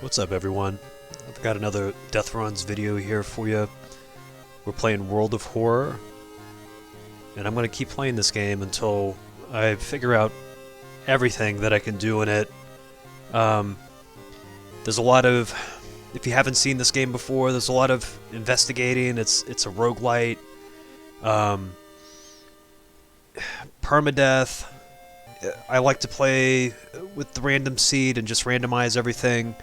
What's up, everyone? I've got another Death Runs video here for you. We're playing World of Horror, and I'm going to keep playing this game until I figure out everything that I can do in it. There's a lot of, if you haven't seen this game before, there's a lot of investigating. It's a roguelite, permadeath. I like to play with the random seed and just randomize everything.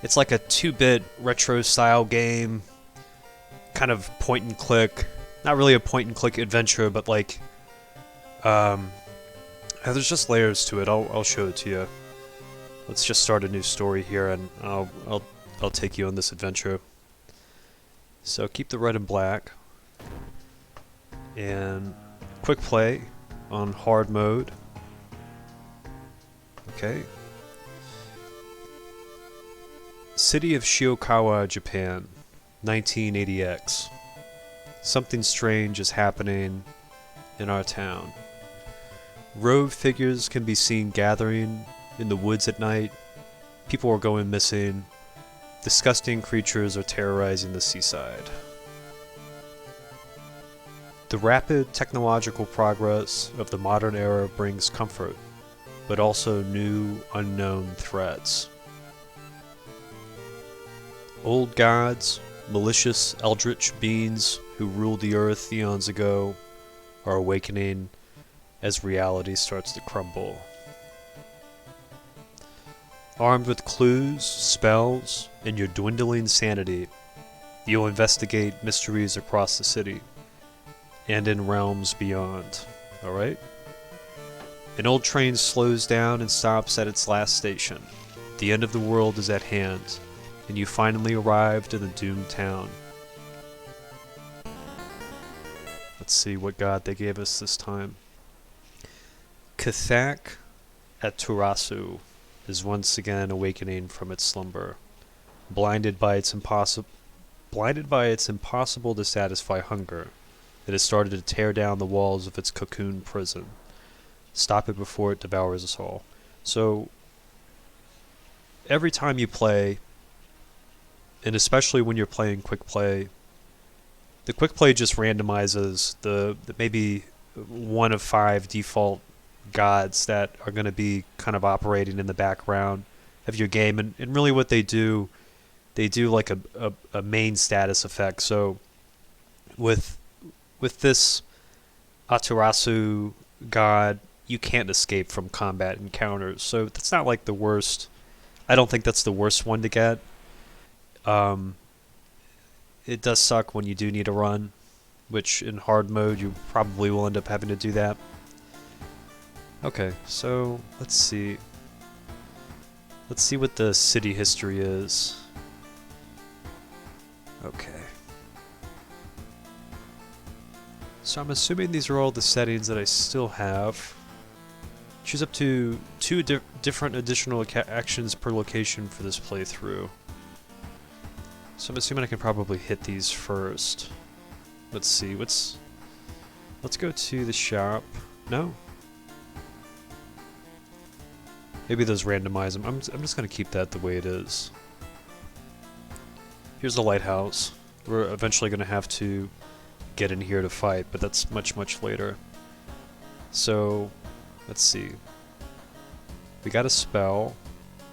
It's like a 2-bit retro style game, kind of point and click. Not really a point and click adventure, but like, there's just layers to it. I'll show it to you. Let's just start a new story here, and I'll take you on this adventure. So keep the red and black, and quick play on hard mode. Okay. City of Shiokawa, Japan, 1980X. Something strange is happening in our town. Rogue figures can be seen gathering in the woods at night. People are going missing. Disgusting creatures are terrorizing the seaside. The rapid technological progress of the modern era brings comfort, but also new, unknown threats. Old gods, malicious eldritch beings who ruled the earth eons ago, are awakening as reality starts to crumble. Armed with clues, spells, and your dwindling sanity, you'll investigate mysteries across the city and in realms beyond. Alright? An old train slows down and stops at its last station. The end of the world is at hand, and you finally arrived in the doomed town. Let's see what god they gave us this time. Kathak at Turasu is once again awakening from its slumber, blinded by its impossible to satisfy hunger. It has started to tear down the walls of its cocoon prison. Stop it before it devours us all. So every time you play, and especially when you're playing quick play, the quick play just randomizes the maybe one of 5 default gods that are going to be kind of operating in the background of your game, and really what they do like a main status effect. So with this Aturasu god, you can't escape from combat encounters, so that's not like the worst. I don't think that's the worst one to get. It does suck when you do need a run, which in hard mode you probably will end up having to do that. Okay, so let's see. Let's see what the city history is. Okay. So I'm assuming these are all the settings that I still have. Choose up to 2 different additional actions per location for this playthrough. So I'm assuming I can probably hit these first. Let's see, let's go to the shop. No? Maybe those randomize them. I'm just gonna keep that the way it is. Here's the lighthouse. We're eventually gonna have to get in here to fight, but that's much later. So, let's see. We got a spell.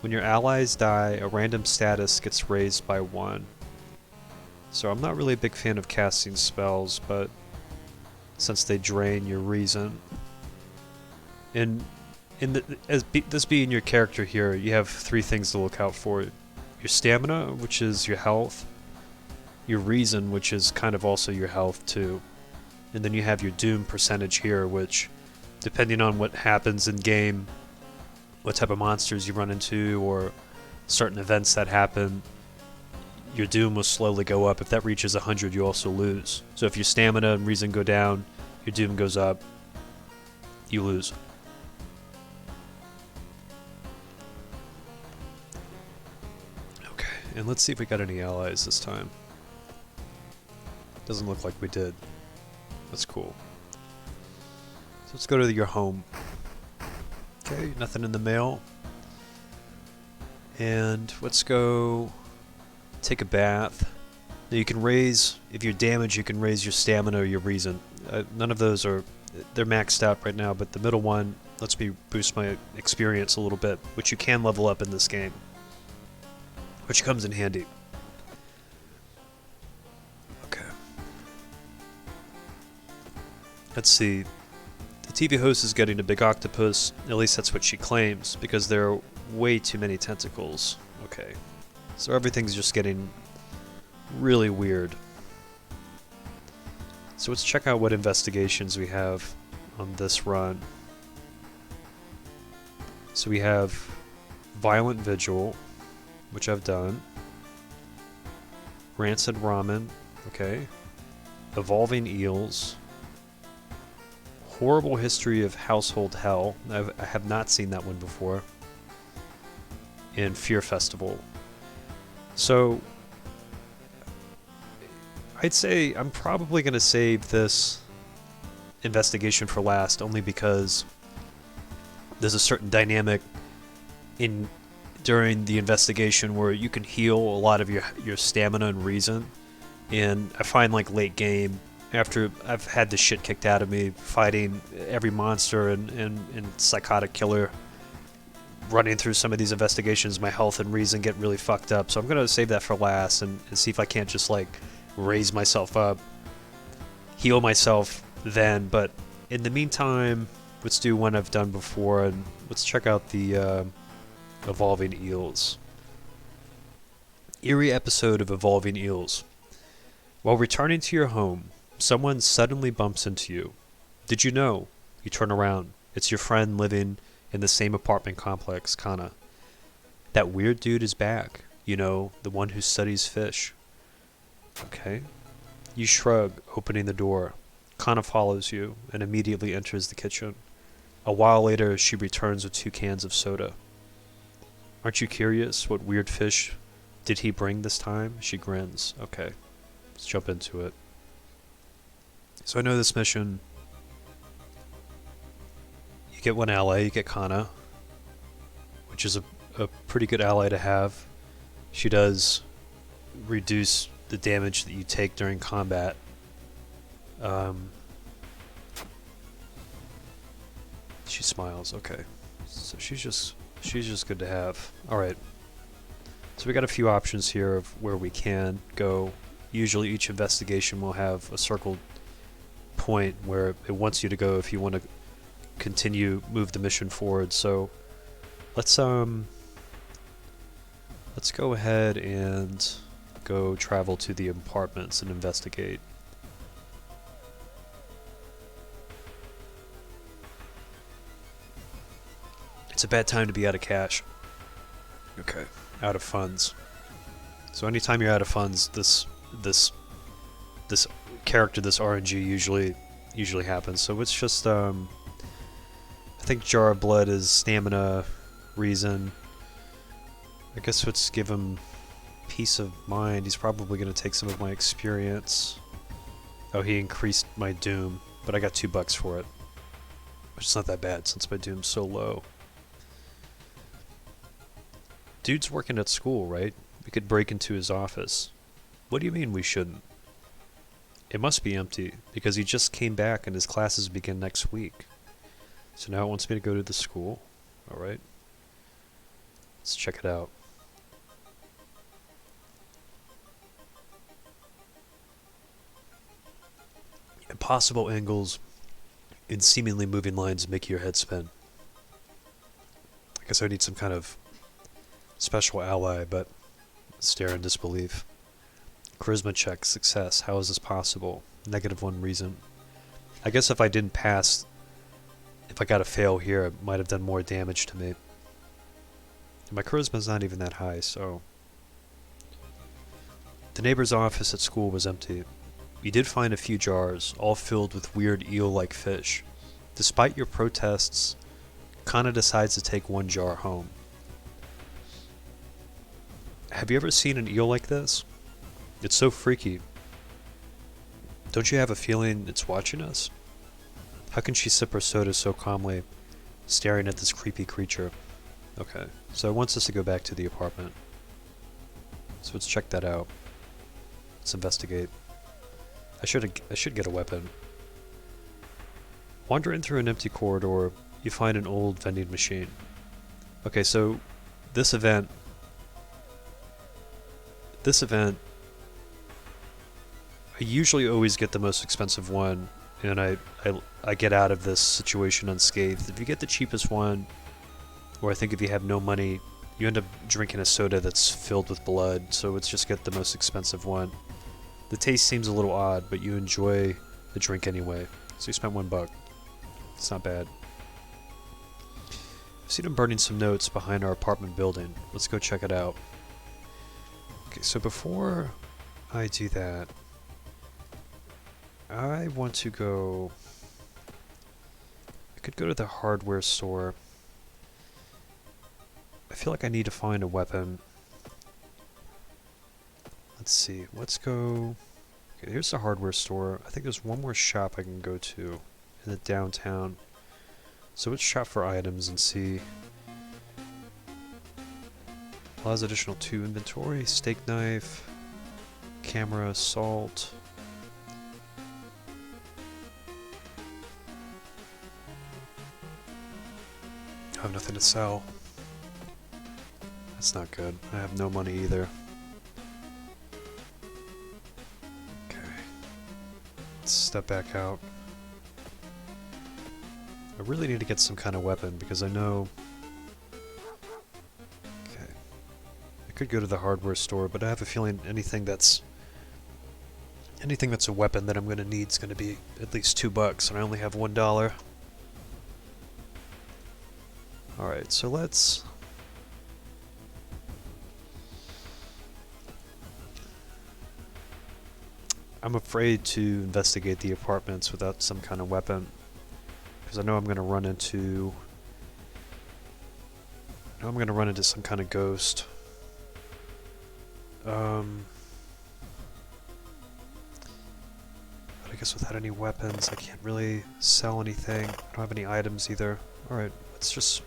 When your allies die, a random status gets raised by 1. So I'm not really a big fan of casting spells, but since they drain your reason. And this being your character here, you have 3 things to look out for. Your stamina, which is your health. Your reason, which is kind of also your health too. And then you have your doom percentage here, which, depending on what happens in game, what type of monsters you run into, or certain events that happen, your doom will slowly go up. If that reaches 100, you also lose. So if your stamina and reason go down, your doom goes up, you lose. Okay, and let's see if we got any allies this time. Doesn't look like we did. That's cool. So let's go to your home. Okay, nothing in the mail. And let's go take a bath. Now you can raise, if you're damaged, you can raise your stamina or your reason. None of those are, they're maxed out right now, but the middle one lets me boost my experience a little bit, which you can level up in this game, which comes in handy. Okay. Let's see. The TV host is getting a big octopus, at least that's what she claims, because there are way too many tentacles. Okay. So everything's just getting really weird. So let's check out what investigations we have on this run. So we have Violent Vigil, which I've done. Rancid Ramen, okay. Evolving Eels. Horrible History of Household Hell. I have not seen that one before. And Fear Festival. So I'd say I'm probably going to save this investigation for last, only because there's a certain dynamic during the investigation where you can heal a lot of your stamina and reason. And I find, like, late game, after I've had the shit kicked out of me fighting every monster and psychotic killer, running through some of these investigations, my health and reason get really fucked up. So I'm going to save that for last and see if I can't just, like, raise myself up, heal myself then. But in the meantime, let's do one I've done before, and let's check out the Evolving Eels. Eerie episode of Evolving Eels. While returning to your home, someone suddenly bumps into you. Did you know? You turn around. It's your friend living in the same apartment complex, Kana. That weird dude is back. You know, the one who studies fish. Okay. You shrug, opening the door. Kana follows you and immediately enters the kitchen. A while later, she returns with 2 cans of soda. Aren't you curious? What weird fish did he bring this time? She grins. Okay. Let's jump into it. So I know this mission, you get one ally, you get Kana, which is a pretty good ally to have. She does reduce the damage that you take during combat. She smiles. Okay, so she's just good to have. All right. So we got a few options here of where we can go. Usually each investigation will have a circled point where it wants you to go if you want to move the mission forward. So let's go ahead and go travel to the apartments and investigate. It's a bad time to be out of cash. Okay, out of funds. So anytime you're out of funds, this character, this RNG usually happens. So it's just I think Jar of Blood is stamina, reason. I guess let's give him peace of mind. He's probably going to take some of my experience. Oh, he increased my doom, but I got $2 for it, which is not that bad since my doom's so low. Dude's working at school, right? We could break into his office. What do you mean we shouldn't? It must be empty, because he just came back and his classes begin next week. So now it wants me to go to the school. Alright. Let's check it out. Impossible angles and seemingly moving lines make your head spin. I guess I need some kind of special ally, but stare in disbelief. Charisma check, success. How is this possible? -1 reason. I guess if I didn't pass, if I got a fail here, it might have done more damage to me. My charisma's not even that high, so... The neighbor's office at school was empty. You did find a few jars, all filled with weird eel-like fish. Despite your protests, Kana decides to take 1 jar home. Have you ever seen an eel like this? It's so freaky. Don't you have a feeling it's watching us? How can she sip her soda so calmly, staring at this creepy creature? Okay, so it wants us to go back to the apartment. So let's check that out. Let's investigate. I should get a weapon. Wandering through an empty corridor, you find an old vending machine. Okay, so this event, I usually always get the most expensive one, and I get out of this situation unscathed. If you get the cheapest one, or I think if you have no money, you end up drinking a soda that's filled with blood, so let's just get the most expensive one. The taste seems a little odd, but you enjoy the drink anyway. So you spent $1. It's not bad. I've seen him burning some notes behind our apartment building. Let's go check it out. Okay, so before I do that, I want to go... I could go to the hardware store. I feel like I need to find a weapon. Let's see, let's go... Okay, here's the hardware store. I think there's one more shop I can go to in the downtown. So let's shop for items and see. Allows additional 2 inventory, steak knife, camera, salt. I have nothing to sell. That's not good. I have no money either. Okay. Let's step back out. I really need to get some kind of weapon because I know... Okay. I could go to the hardware store, but I have a feeling anything that's a weapon that I'm going to need is going to be at least $2, and I only have $1. Alright, so let's... I'm afraid to investigate the apartments without some kind of weapon. Because I know I'm going to run into... some kind of ghost. But I guess without any weapons, I can't really sell anything. I don't have any items either. Alright, let's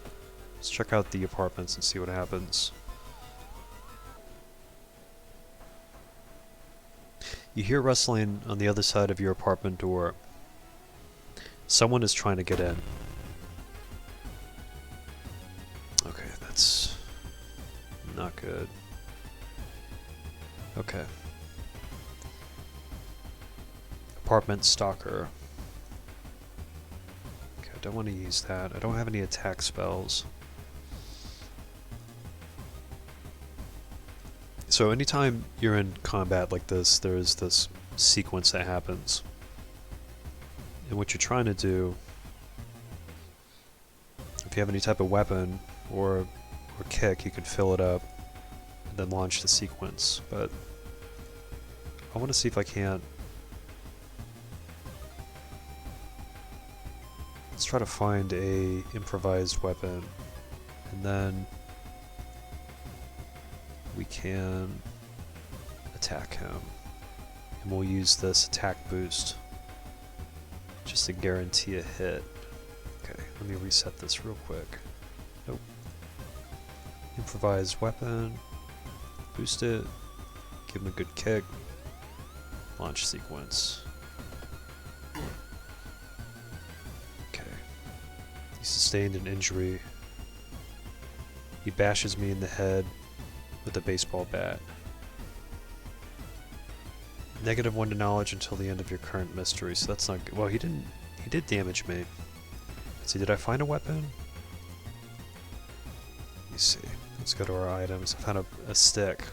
check out the apartments and see what happens. You hear rustling on the other side of your apartment door. Someone is trying to get in. Okay, that's not good. Okay. Apartment stalker. Okay, I don't want to use that. I don't have any attack spells. So anytime you're in combat like this, there's this sequence that happens. And what you're trying to do, if you have any type of weapon or kick, you can fill it up and then launch the sequence. But I want to see if I can't... Let's try to find a improvised weapon, and then we can attack him. And we'll use this attack boost just to guarantee a hit. Okay, let me reset this real quick. Nope. Improvised weapon. Boost it. Give him a good kick. Launch sequence. Okay. He sustained an injury. He bashes me in the head with a baseball bat. -1 to knowledge until the end of your current mystery, so that's not good. Well, he did damage me. Let's see, did I find a weapon? Let me see. Let's go to our items. I found a stick.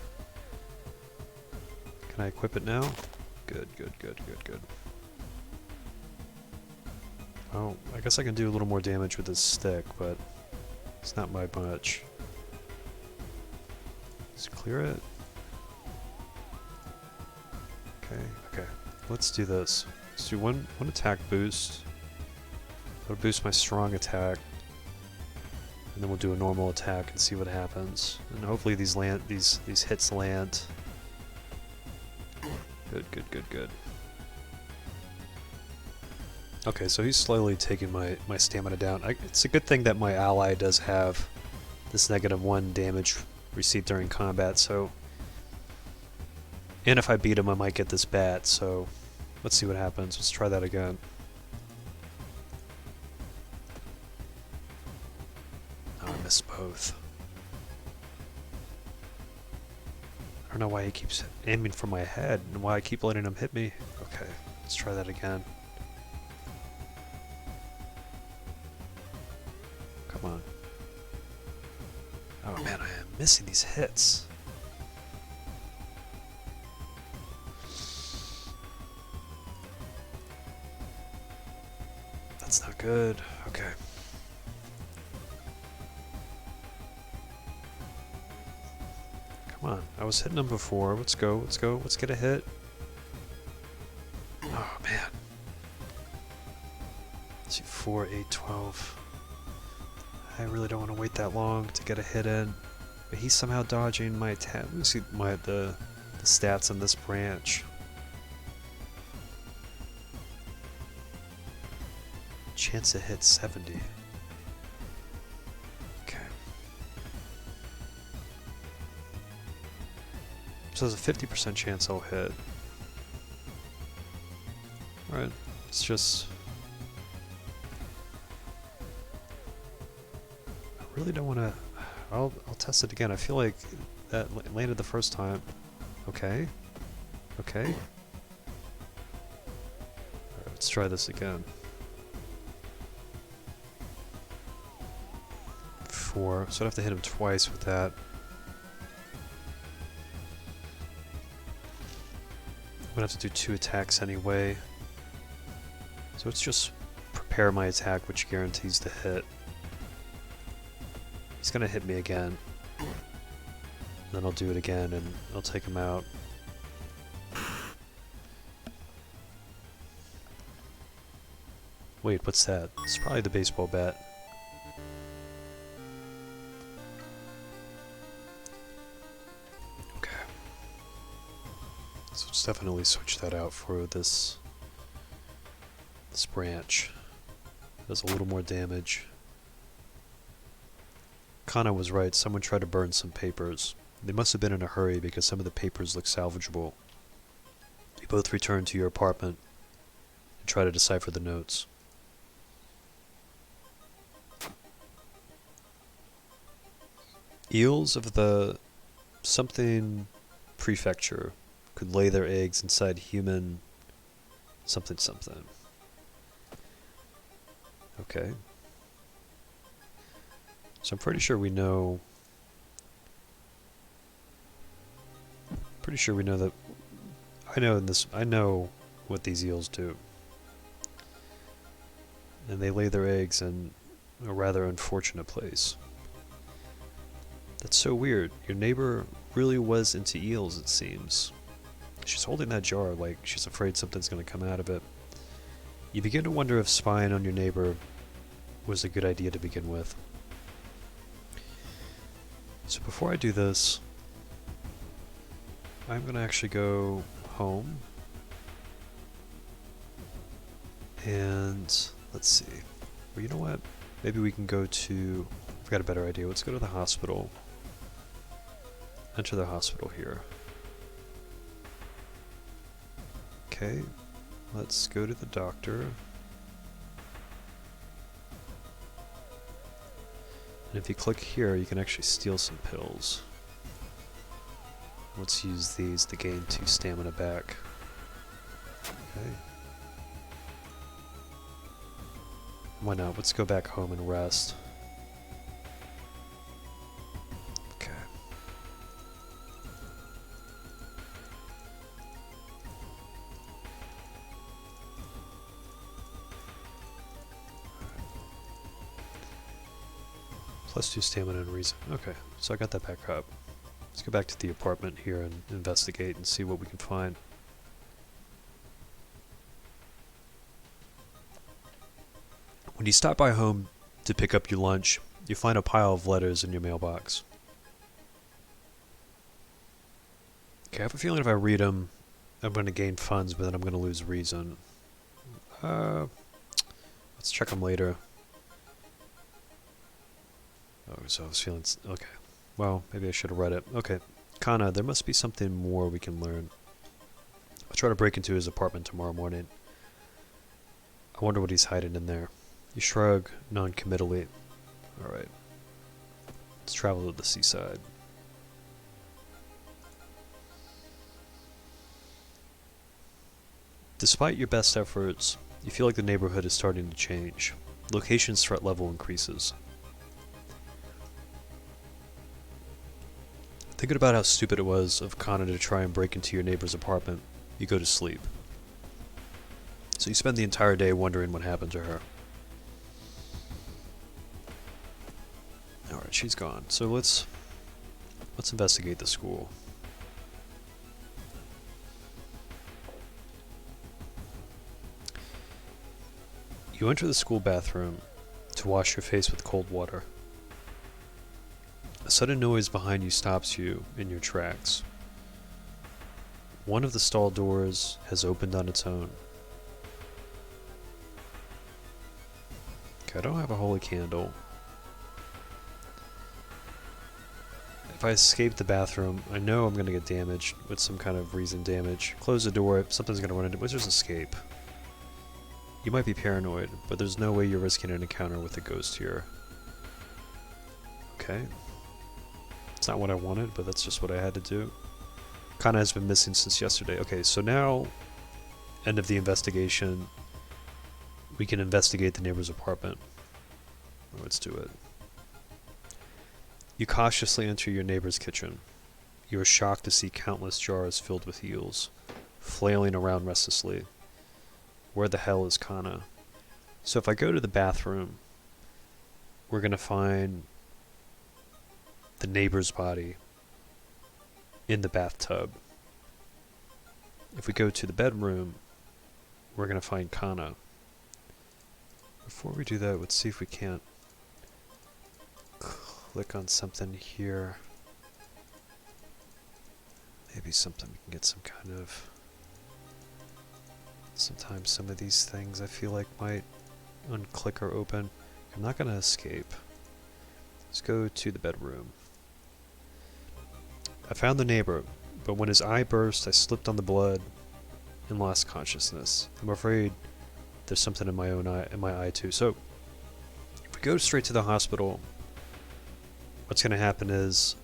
Can I equip it now? Good, good, good, good, good. Oh, I guess I can do a little more damage with this stick, but it's not by much. Let's clear it. Okay, okay. Let's do this. Let's do one attack boost. That'll boost my strong attack. And then we'll do a normal attack and see what happens. And hopefully these hits land. Good, good, good, good. Okay, so he's slowly taking my stamina down. It's a good thing that my ally does have this -1 damage received during combat, so... And if I beat him, I might get this bat, so... Let's see what happens. Let's try that again. Oh, I missed both. I don't know why he keeps aiming for my head, and why I keep letting him hit me. Okay, let's try that again. Come on. Oh man, I am missing these hits. That's not good. Okay. Come on, I was hitting them before. Let's go, let's go, let's get a hit. Oh man. Let's see, 4, 8, 12. I really don't want to wait that long to get a hit in. But he's somehow dodging my attack. Let me see the stats on this branch. Chance to hit 70. Okay. So there's a 50% chance I'll hit. Alright, it's just... I really don't want to... I'll test it again. I feel like that landed the first time. Okay. Okay. Alright, let's try this again. 4, so I'd have to hit him twice with that. I'm gonna have to do 2 attacks anyway. So let's just prepare my attack, which guarantees the hit. He's gonna hit me again. Then I'll do it again and I'll take him out. Wait, what's that? It's probably the baseball bat. Okay. So let's definitely switch that out for this branch. Does a little more damage. Kana was right, someone tried to burn some papers. They must have been in a hurry because some of the papers look salvageable. You both return to your apartment and try to decipher the notes. Eels of the something prefecture could lay their eggs inside human something something. Okay. So I'm pretty sure we know... that... I know what these eels do. And they lay their eggs in a rather unfortunate place. That's so weird. Your neighbor really was into eels, it seems. She's holding that jar like she's afraid something's going to come out of it. You begin to wonder if spying on your neighbor was a good idea to begin with. So before I do this, I'm going to actually go home. And let's see. Well, you know what? Maybe we can go to... I've got a better idea. Let's go to the hospital. Enter the hospital here. Okay. Let's go to the doctor. And if you click here, you can actually steal some pills. Let's use these to gain 2 stamina back. Okay. Why not? Let's go back home and rest. Okay. Plus 2 stamina and reason. Okay, so I got that back up. Let's go back to the apartment here and investigate and see what we can find. When you stop by home to pick up your lunch, you find a pile of letters in your mailbox. Okay, I have a feeling if I read them, I'm going to gain funds, but then I'm going to lose reason. Let's check them later. Oh, so I was feeling... Okay. Well, maybe I should have read it. Okay. Kana, there must be something more we can learn. I'll try to break into his apartment tomorrow morning. I wonder what he's hiding in there. You shrug non-committally. Alright. Let's travel to the seaside. Despite your best efforts, you feel like the neighborhood is starting to change. Location's threat level increases. Thinking about how stupid it was of Kana to try and break into your neighbor's apartment, you go to sleep. So you spend the entire day wondering what happened to her. Alright, she's gone. So let's investigate the school. You enter the school bathroom to wash your face with cold water. A sudden noise behind you stops you in your tracks. One of the stall doors has opened on its own. Okay, I don't have a holy candle. If I escape the bathroom, I know I'm going to get damaged with some kind of reason damage. Close the door, something's going to run into it. Just escape. You might be paranoid, but there's no way you're risking an encounter with a ghost here. Okay. It's not what I wanted, but that's just what I had to do. Kana has been missing since yesterday. Okay, so now, end of the investigation, we can investigate the neighbor's apartment. Let's do it. You cautiously enter your neighbor's kitchen. You are shocked to see countless jars filled with eels, flailing around restlessly. Where the hell is Kana? So if I go to the bathroom, we're going to find the neighbor's body in the bathtub. If we go to the bedroom, we're going to find Kana. Before we do that, let's see if we can't click on something here. Maybe something we can get some kind of... Sometimes some of these things I feel like might unclick or open. I'm not going to escape. Let's go to the bedroom. I found the neighbor, but when his eye burst, I slipped on the blood and lost consciousness. I'm afraid there's something in my own eye, in my eye too. So, if we go straight to the hospital, what's going to happen is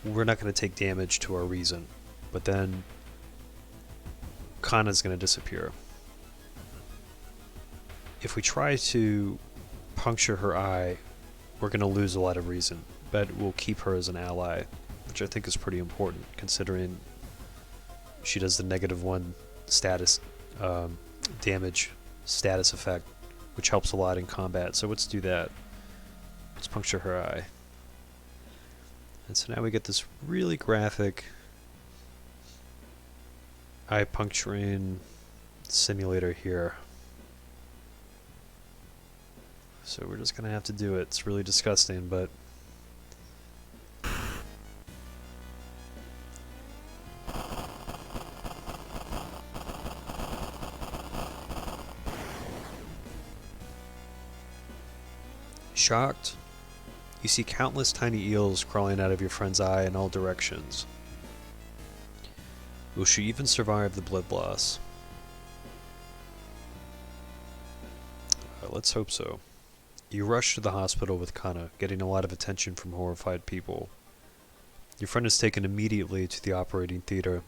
we're not going to take damage to our reason, but then Kana's going to disappear. If we try to puncture her eye, we're going to lose a lot of reason, but we'll keep her as an ally, which I think is pretty important, considering she does the -1 status damage status effect, which helps a lot in combat. So let's do that. Let's puncture her eye. And so now we get this really graphic eye puncturing simulator here. So we're just gonna have to do it. It's really disgusting, but shocked, you see countless tiny eels crawling out of your friend's eye in all directions. Will she even survive the blood loss? Let's hope so. You rush to the hospital with Kana, getting a lot of attention from horrified people. Your friend is taken immediately to the operating theater,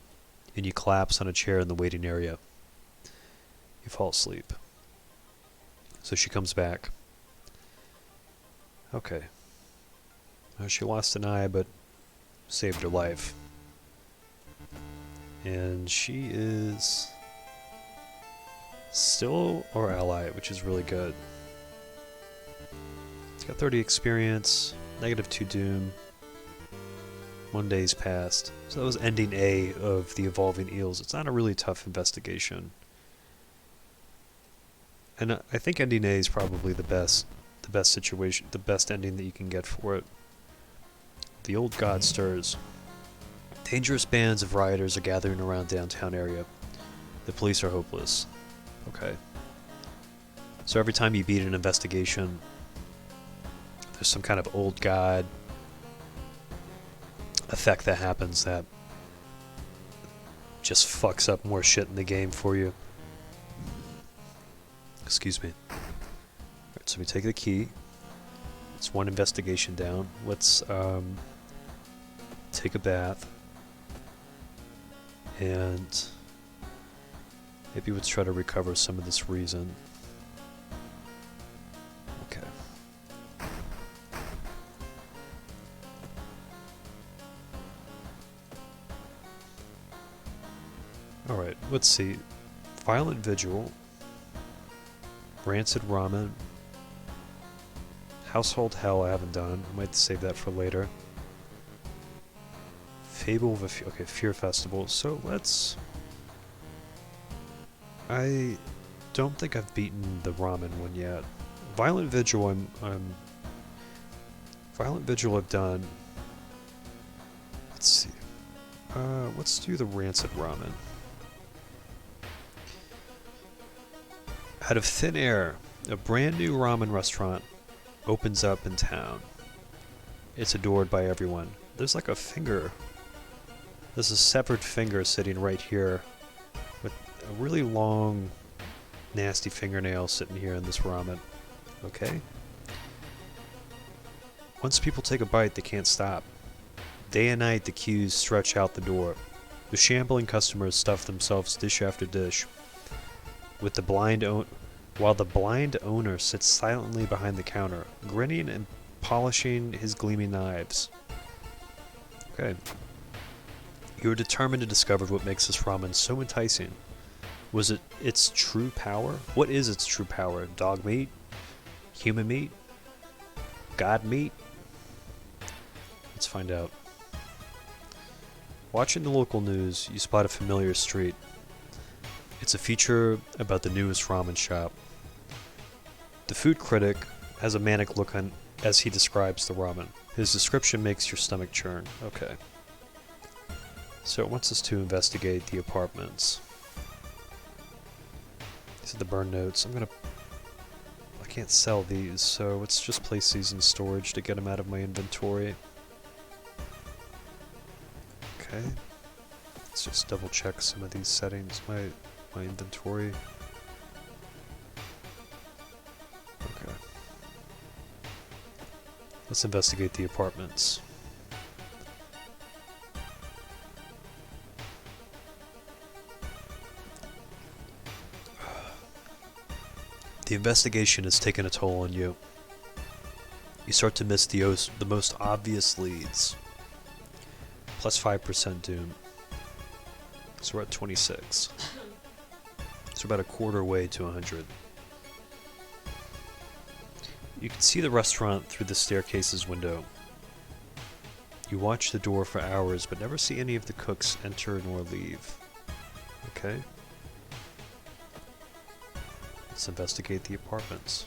and you collapse on a chair in the waiting area. You fall asleep. So she comes back. Okay. She lost an eye, but saved her life. And she is still our ally, which is really good. It's got 30 experience, -2 doom, 1 day's passed. So that was ending A of the evolving eels. It's not a really tough investigation. And I think ending A is probably the best situation, the best ending that you can get for it. The old god stirs. Dangerous bands of rioters are gathering around downtown area. The police are hopeless. Okay. So every time you beat an investigation, there's some kind of old god effect that happens that just fucks up more shit in the game for you. Excuse me. Alright, so we take the key. It's one investigation down. Let's take a bath. And maybe let's try to recover some of this reason. Okay. Alright, let's see. Violent Vigil. Rancid Ramen. Household Hell I haven't done. I might save that for later. Fable of a okay, Fear Festival. So let's... I don't think I've beaten the ramen one yet. Violent Vigil Violent Vigil I've done. Let's see. Let's do the Rancid Ramen. Out of thin air, a brand new ramen restaurant opens up in town. It's adored by everyone. There's like a finger. There's a severed finger sitting right here with a really long, nasty fingernail sitting here in this ramen. Okay? Once people take a bite, they can't stop. Day and night, the queues stretch out the door. The shambling customers stuff themselves dish after dish. While the blind owner sits silently behind the counter, grinning and polishing his gleaming knives. Okay. You are determined to discover what makes this ramen so enticing. Was it its true power? What is its true power? Dog meat? Human meat? God meat? Let's find out. Watching the local news, you spot a familiar street. It's a feature about the newest ramen shop. The food critic has a manic look on as he describes the ramen. His description makes your stomach churn. Okay. So it wants us to investigate the apartments. These are the burn notes. I can't sell these, so let's just place these in storage to get them out of my inventory. Okay. Let's just double check some of these settings. My inventory. Okay. Let's investigate the apartments. The investigation has taken a toll on you. You start to miss the most obvious leads. Plus 5% doom. So we're at 26. So about a quarter way to 100. You can see the restaurant through the staircase's window. You watch the door for hours, but never see any of the cooks enter nor leave. Okay. Let's investigate the apartments.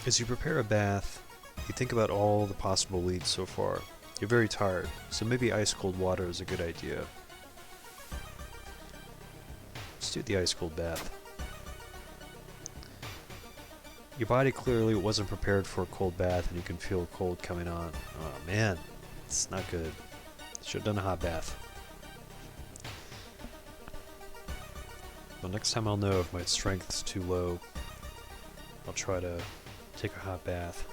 As you prepare a bath, you think about all the possible leads so far. You're very tired, so maybe ice cold water is a good idea. Let's do the ice cold bath. Your body clearly wasn't prepared for a cold bath and you can feel cold coming on. Oh man, it's not good. Should have done a hot bath. Well, next time I'll know if my strength's too low. I'll try to take a hot bath.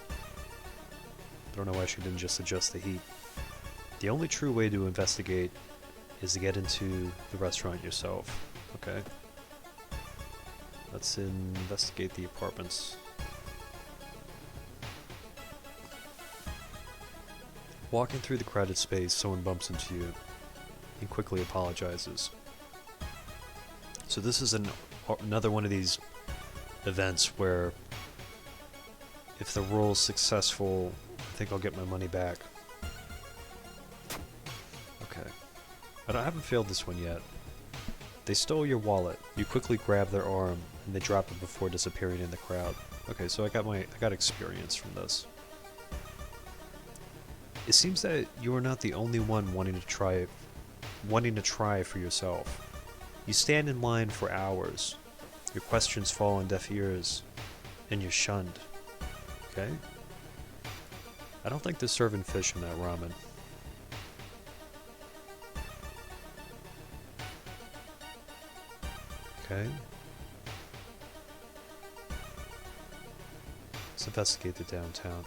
I don't know why she didn't just adjust the heat. The only true way to investigate is to get into the restaurant yourself. Okay. Let's investigate the apartments. Walking through the crowded space, someone bumps into you and quickly apologizes. So this is another one of these events where if the roll is successful, I think I'll get my money back. Okay. But I haven't failed this one yet. They stole your wallet. You quickly grab their arm and they drop it before disappearing in the crowd. Okay, so I got experience from this. It seems that you are not the only one wanting to try for yourself. You stand in line for hours. Your questions fall on deaf ears, and you're shunned. Okay? I don't think they're serving fish in that ramen. Okay. Let's investigate the downtown.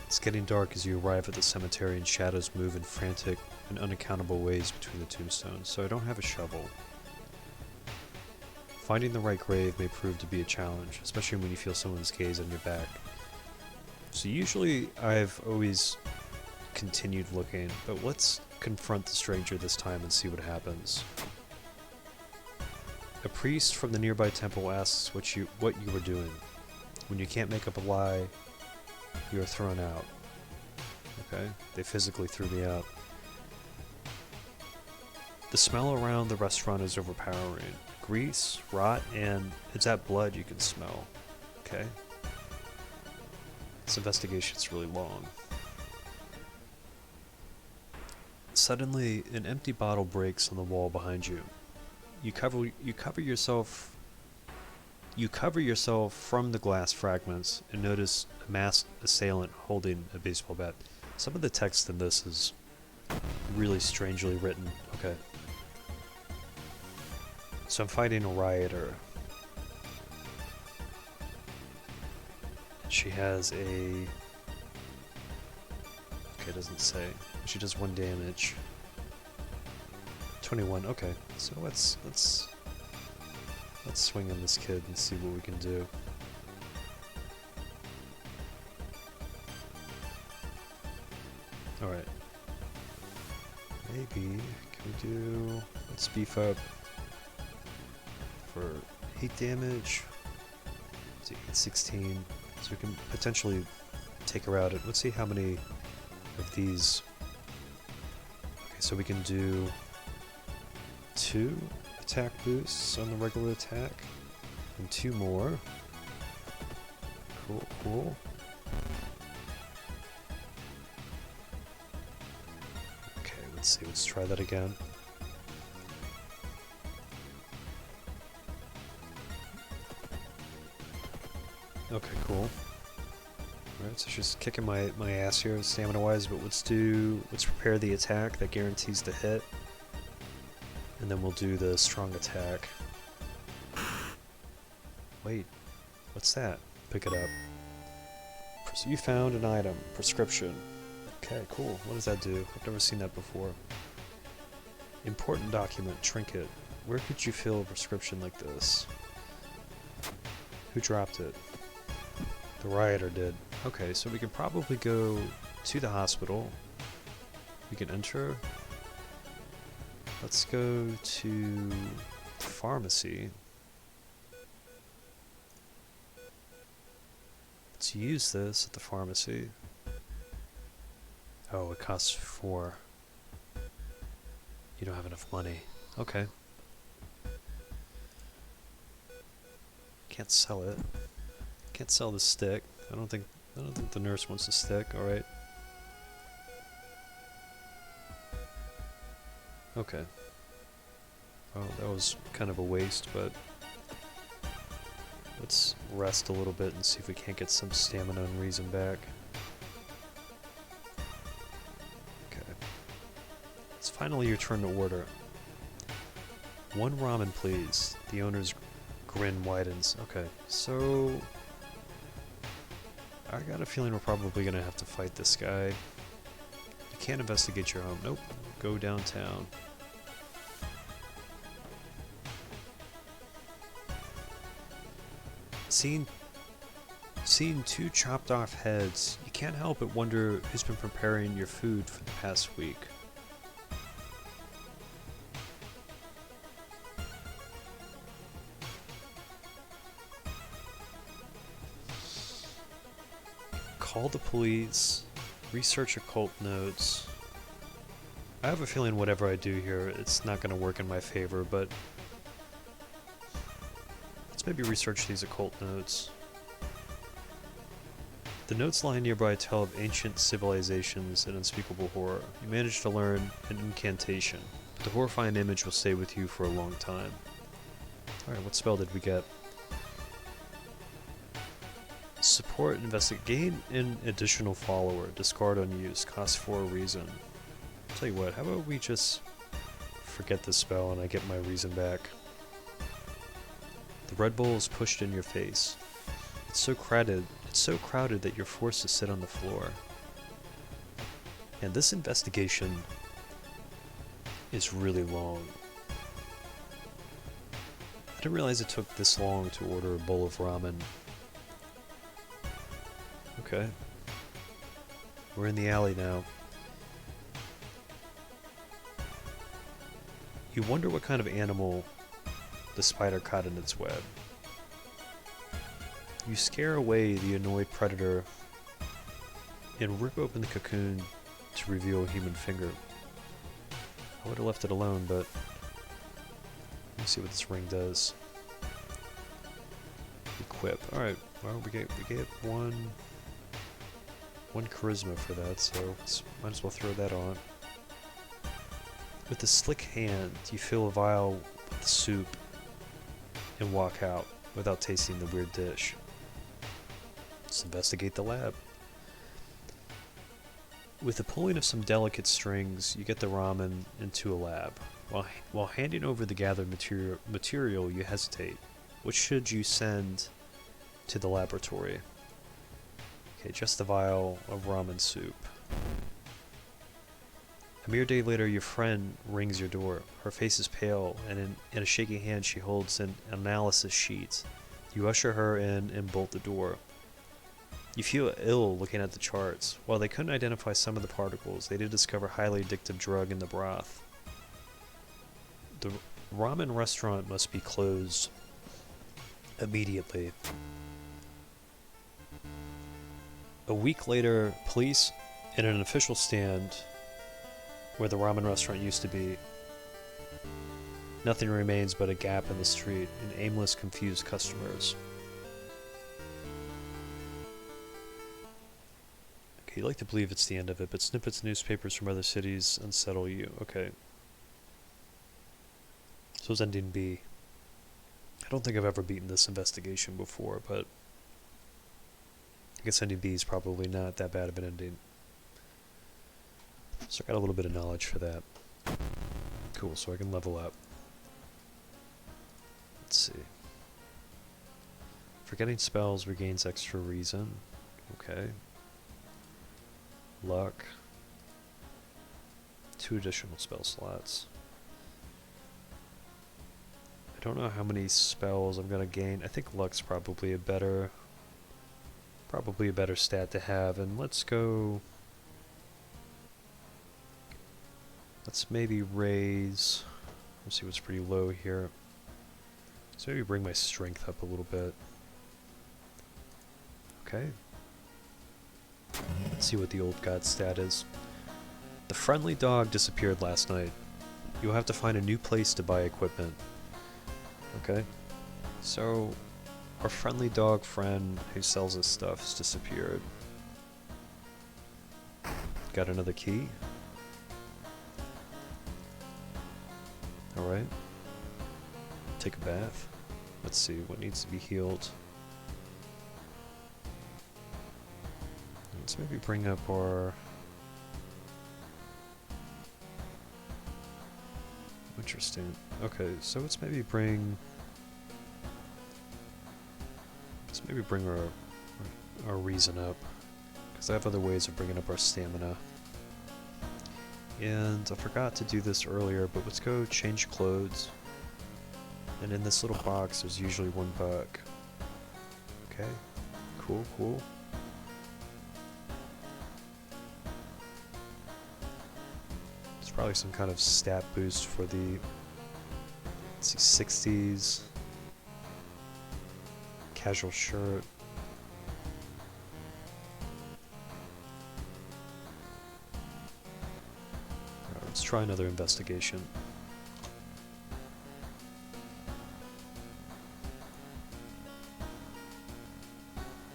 It's getting dark as you arrive at the cemetery, and shadows move in frantic and unaccountable ways between the tombstones, so I don't have a shovel. Finding the right grave may prove to be a challenge, especially when you feel someone's gaze on your back. So usually I've always continued looking, but let's confront the stranger this time and see what happens. A priest from the nearby temple asks what you were doing. When you can't make up a lie, you are thrown out. Okay, they physically threw me out. The smell around the restaurant is overpowering. Grease, rot, and it's that blood you can smell. Okay? This investigation's really long. Suddenly, an empty bottle breaks on the wall behind you. You cover yourself from the glass fragments and notice a masked assailant holding a baseball bat. Some of the text in this is really strangely written. Okay. So I'm fighting a rioter. She has a... Okay, it doesn't say. She does 1 damage. 21, okay. So let's swing on this kid and see what we can do. Alright. Maybe, can we do... Let's beef up for 8 damage. Let's see, 816. So we can potentially take her out. Let's see how many of these... Okay, so we can do 2 attack boosts on the regular attack, and 2 more. Cool, cool. Okay, let's see, let's try that again. Okay, cool. Alright, so she's kicking my ass here stamina wise, but let's prepare the attack that guarantees the hit. And then we'll do the strong attack. Wait, what's that? Pick it up. You found an item. Prescription. Okay, cool. What does that do? I've never seen that before. Important document. Trinket. Where could you fill a prescription like this? Who dropped it? The rioter did. Okay, so we can probably go to the hospital. We can enter. Let's go to the pharmacy. Let's use this at the pharmacy. Oh, it costs 4. You don't have enough money. Okay. Can't sell it. Can't sell the stick. I don't think the nurse wants the stick. All right. Okay. Oh, that was kind of a waste, but let's rest a little bit and see if we can't get some stamina and reason back. Okay. It's finally your turn to order. 1 ramen, please. The owner's grin widens. Okay, so I got a feeling we're probably gonna have to fight this guy. You can't investigate your home. Nope. Go downtown. Seeing 2 chopped off heads, you can't help but wonder who's been preparing your food for the past week. Call the police, research occult notes. I have a feeling whatever I do here, it's not going to work in my favor, but let's maybe research these occult notes. The notes lying nearby tell of ancient civilizations and unspeakable horror. You manage to learn an incantation, but the horrifying image will stay with you for a long time. Alright, what spell did we get? Support, investigate, gain an additional follower, discard unused, cost for a reason. I'll tell you what, how about we just forget this spell and I get my reason back. The Red Bull is pushed in your face. It's so crowded that you're forced to sit on the floor. And this investigation is really long. I didn't realize it took this long to order a bowl of ramen. Okay. We're in the alley now. You wonder what kind of animal the spider caught in its web. You scare away the annoyed predator and rip open the cocoon to reveal a human finger. I would have left it alone, but let's see what this ring does. Equip. Alright, well we get one charisma for that, so might as well throw that on. With a slick hand, you fill a vial with soup and walk out without tasting the weird dish. Let's investigate the lab. With the pulling of some delicate strings, you get the ramen into a lab. While handing over the gathered material, you hesitate. What should you send to the laboratory? Okay, just a vial of ramen soup. A mere day later, your friend rings your door. Her face is pale, and in a shaky hand she holds an analysis sheet. You usher her in and bolt the door. You feel ill looking at the charts. While they couldn't identify some of the particles, they did discover a highly addictive drug in the broth. The ramen restaurant must be closed immediately. A week later, police in an official stand where the ramen restaurant used to be. Nothing remains but a gap in the street and aimless, confused customers. Okay, you like to believe it's the end of it, but snippets of newspapers from other cities unsettle you. Okay. So it's ending B. I don't think I've ever beaten this investigation before, but I guess ending B is probably not that bad of an ending. So I got a little bit of knowledge for that. Cool, so I can level up. Let's see. Forgetting spells regains extra reason. Okay. Luck. 2 additional spell slots. I don't know how many spells I'm gonna gain. I think luck's probably a better stat to have, and let's maybe raise, let's see what's pretty low here. So maybe bring my strength up a little bit. Okay. Let's see what the old god stat is. The friendly dog disappeared last night. You'll have to find a new place to buy equipment. Okay. So, our friendly dog friend who sells us stuff has disappeared. Got another key. Alright. Take a bath. Let's see what needs to be healed. Let's maybe bring up our... Interesting. Okay, so let's maybe bring our reason up, because I have other ways of bringing up our stamina. And I forgot to do this earlier, but let's go change clothes. And in this little box, there's usually $1. Okay, cool, cool. It's probably some kind of stat boost for the, let's see, 60s. Casual shirt. Alright, let's try another investigation.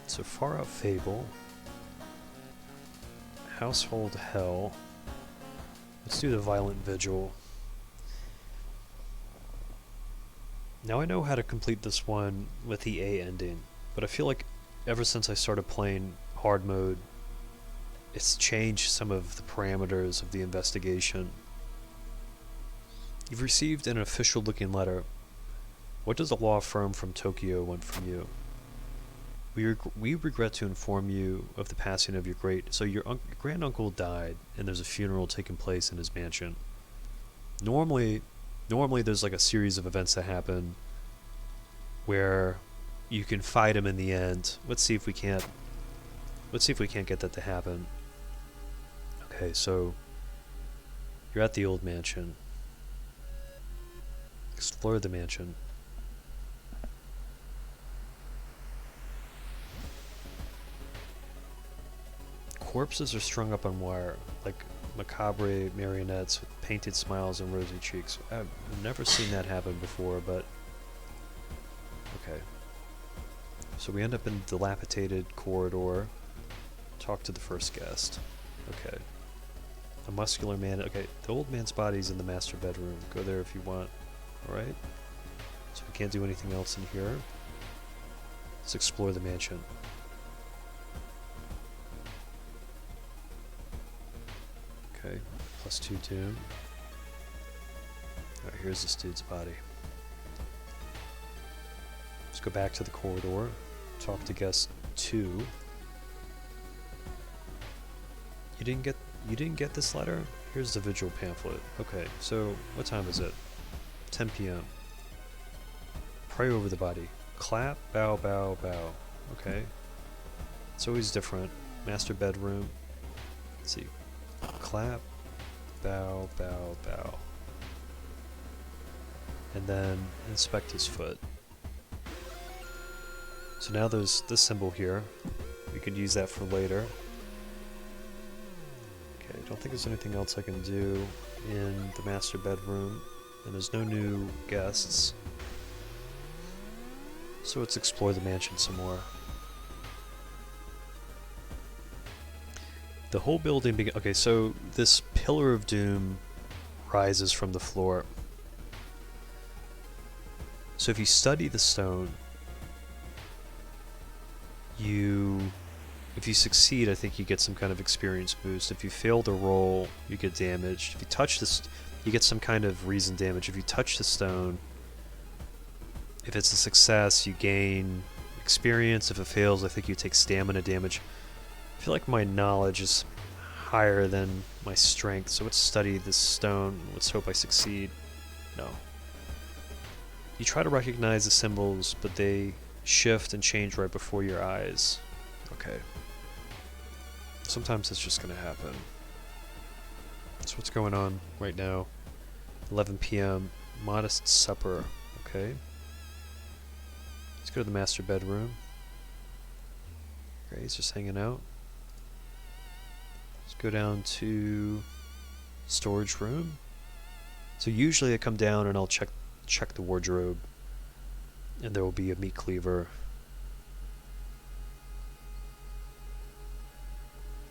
So Far Out Fable. Household Hell. Let's do the Violent Vigil. Now I know how to complete this one with the A ending, but I feel like ever since I started playing hard mode, it's changed some of the parameters of the investigation. You've received an official looking letter. What does a law firm from Tokyo want from you? We regret to inform you of the passing of your your granduncle died, and there's a funeral taking place in his mansion. Normally there's like a series of events that happen where you can fight him in the end. Let's see if we can't get that to happen. Okay, so you're at the old mansion. Explore the mansion. Corpses are strung up on wire, like macabre marionettes with painted smiles and rosy cheeks. I've never seen that happen before, but okay. So we end up in a dilapidated corridor. Talk to the first guest. Okay. A muscular man. Okay, the old man's body's in the master bedroom. Go there if you want. Alright. So we can't do anything else in here. Let's explore the mansion. Okay, +2 doom. Alright, here's this dude's body. Let's go back to the corridor. Talk to guest 2. You didn't get this letter? Here's the vigil pamphlet. Okay, so what time is it? 10 p.m. Pray over the body. Clap, bow, bow, bow. Okay. It's always different. Master bedroom. Let's see. Clap, bow, bow, bow. And then inspect his foot. So now there's this symbol here. We could use that for later. Okay, I don't think there's anything else I can do in the master bedroom. And there's no new guests. So let's explore the mansion some more. The whole building okay, so this pillar of doom rises from the floor. So if you study the stone, if you succeed, I think you get some kind of experience boost. If you fail to roll, you get damaged. If you touch this, you get some kind of reason damage. If you touch the stone, if it's a success, you gain experience. If it fails, I think you take stamina damage. I feel like my knowledge is higher than my strength, so let's study this stone. Let's hope I succeed. No. You try to recognize the symbols, but they shift and change right before your eyes. Okay. Sometimes it's just gonna happen. So what's going on right now? 11 p.m. Modest supper. Okay. Let's go to the master bedroom. Okay, he's just hanging out. Let's go down to storage room. So usually I come down and I'll check the wardrobe, and there will be a meat cleaver.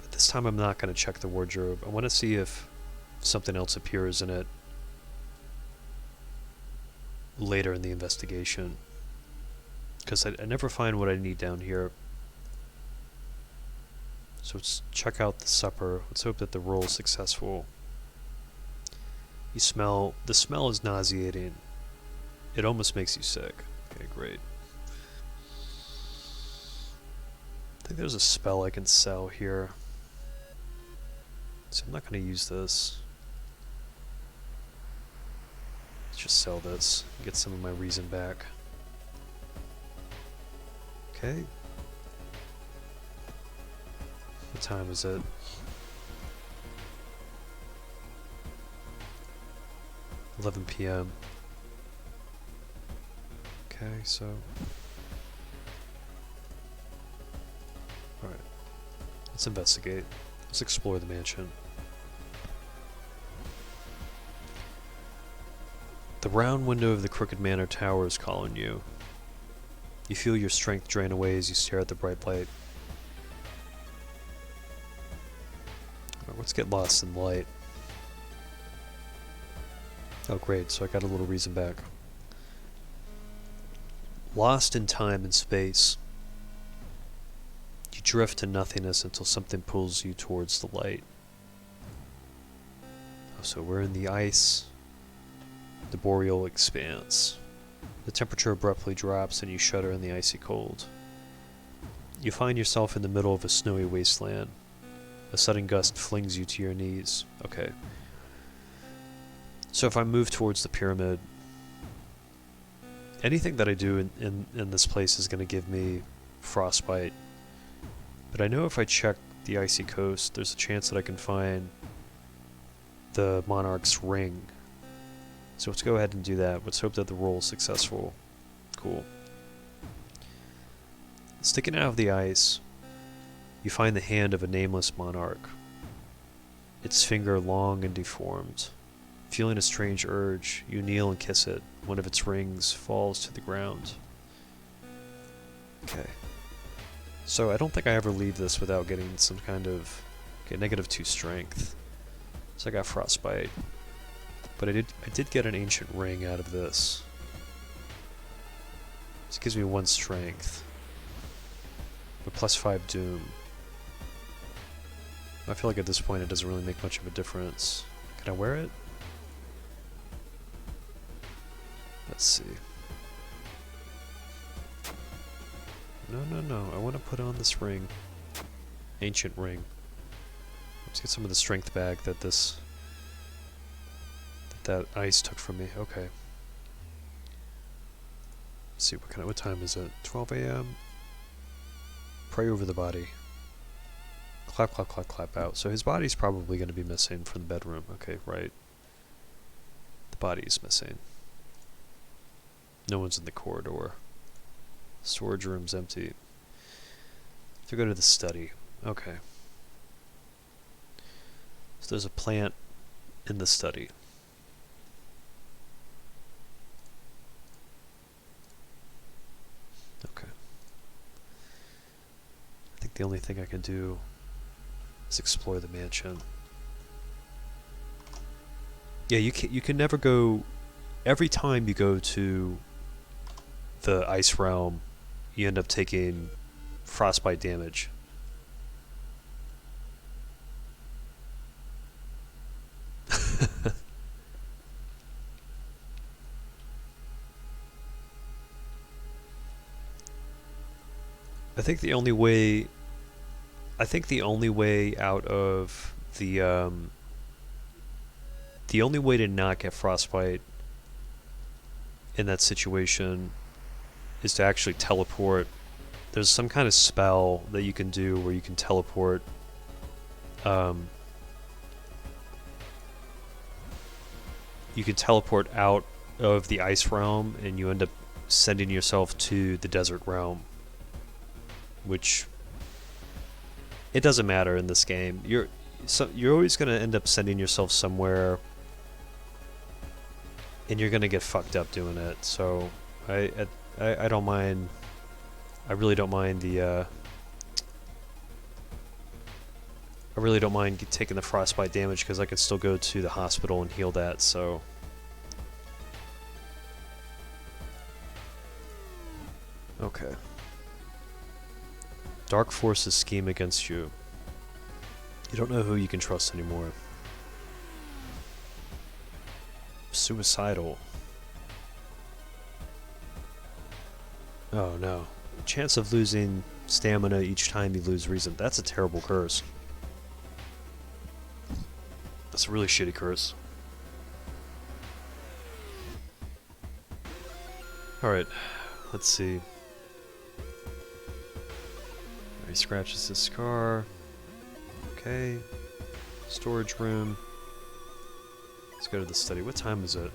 But this time I'm not going to check the wardrobe. I want to see if something else appears in it later in the investigation, because I never find what I need down here. So let's check out the supper. Let's hope that the roll is successful. The smell is nauseating. It almost makes you sick. Okay, great. I think there's a spell I can sell here. So I'm not going to use this. Let's just sell this and get some of my reason back. Okay. What time is it? (11 p.m.) Okay, so alright. Let's investigate. Let's explore the mansion. The round window of the Crooked Manor Tower is calling you. You feel your strength drain away as you stare at the bright light. Let's get lost in light. Oh great, so I got a little reason back. Lost in time and space. You drift to nothingness until something pulls you towards the light. Oh, so we're in the ice, the boreal expanse. The temperature abruptly drops and you shudder in the icy cold. You find yourself in the middle of a snowy wasteland. A sudden gust flings you to your knees. Okay. So if I move towards the pyramid, anything that I do in this place is going to give me frostbite. But I know if I check the icy coast, there's a chance that I can find the Monarchs Ring. So let's go ahead and do that. Let's hope that the roll is successful. Cool. Sticking out of the ice, you find the hand of a nameless monarch. Its finger long and deformed. Feeling a strange urge, you kneel and kiss it. One of its rings falls to the ground. Okay. So I don't think I ever leave this without getting some kind of... Okay, -2 strength. So I got frostbite. But I did get an ancient ring out of this. This gives me 1 strength. But +5 doom. I feel like at this point it doesn't really make much of a difference. Can I wear it? Let's see. No. I want to put on this ring. Ancient ring. Let's get some of the strength back that that ice took from me. Okay. Let's see, what time is it? 12 a.m. Pray over the body. Clap, clap, clap, clap out. So his body's probably going to be missing from the bedroom. Okay, right. The body is missing. No one's in the corridor. Storage room's empty. To go to the study. Okay. So there's a plant in the study. Okay. I think the only thing I can do is explore the mansion. Yeah, you can never go... Every time you go to the ice realm, you end up taking frostbite damage. I think the only way out of the only way to not get frostbite in that situation is to actually teleport. There's some kind of spell that you can do where you can teleport out of the ice realm and you end up sending yourself to the desert realm, which it doesn't matter in this game. You're always going to end up sending yourself somewhere and you're going to get fucked up doing it. So I don't mind. I really don't mind the I really don't mind taking the frostbite damage because I can still go to the hospital and heal that. So okay. Dark forces scheme against you. You don't know who you can trust anymore. Suicidal. Oh no. Chance of losing stamina each time you lose reason. That's a terrible curse. That's a really shitty curse. Alright, let's see. He scratches his scar. Okay. Storage room. Let's go to the study. What time is it?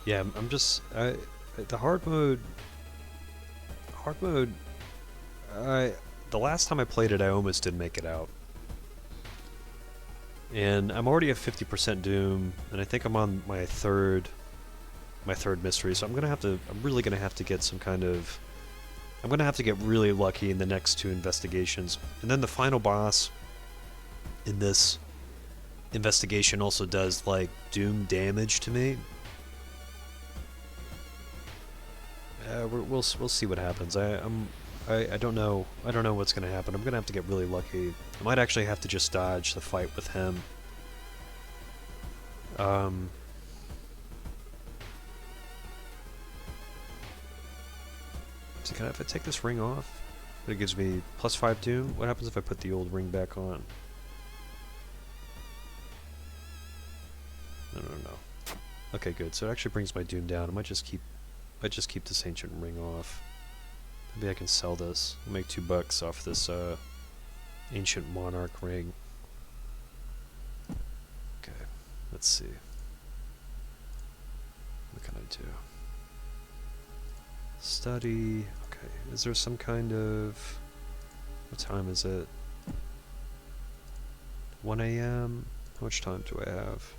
Yeah, I'm just... the hard mode... the last time I played it, I almost didn't make it out. And I'm already at 50% Doom, and I think I'm on my third mystery, so I'm really gonna have to get some kind of I'm going to have to get really lucky in the next 2 investigations. And then the final boss in this investigation also does, like, doom damage to me. We'll see what happens. I don't know. I don't know what's going to happen. I'm going to have to get really lucky. I might actually have to just dodge the fight with him. So if I take this ring off, it gives me +5 doom. What happens if I put the old ring back on? No. Okay, good. So it actually brings my doom down. I might just keep this ancient ring off. Maybe I can sell this. I'll make $2 off this ancient monarch ring. Okay, let's see. What can I do? Study. Okay, is there some kind of... What time is it? 1 a.m.? How much time do I have?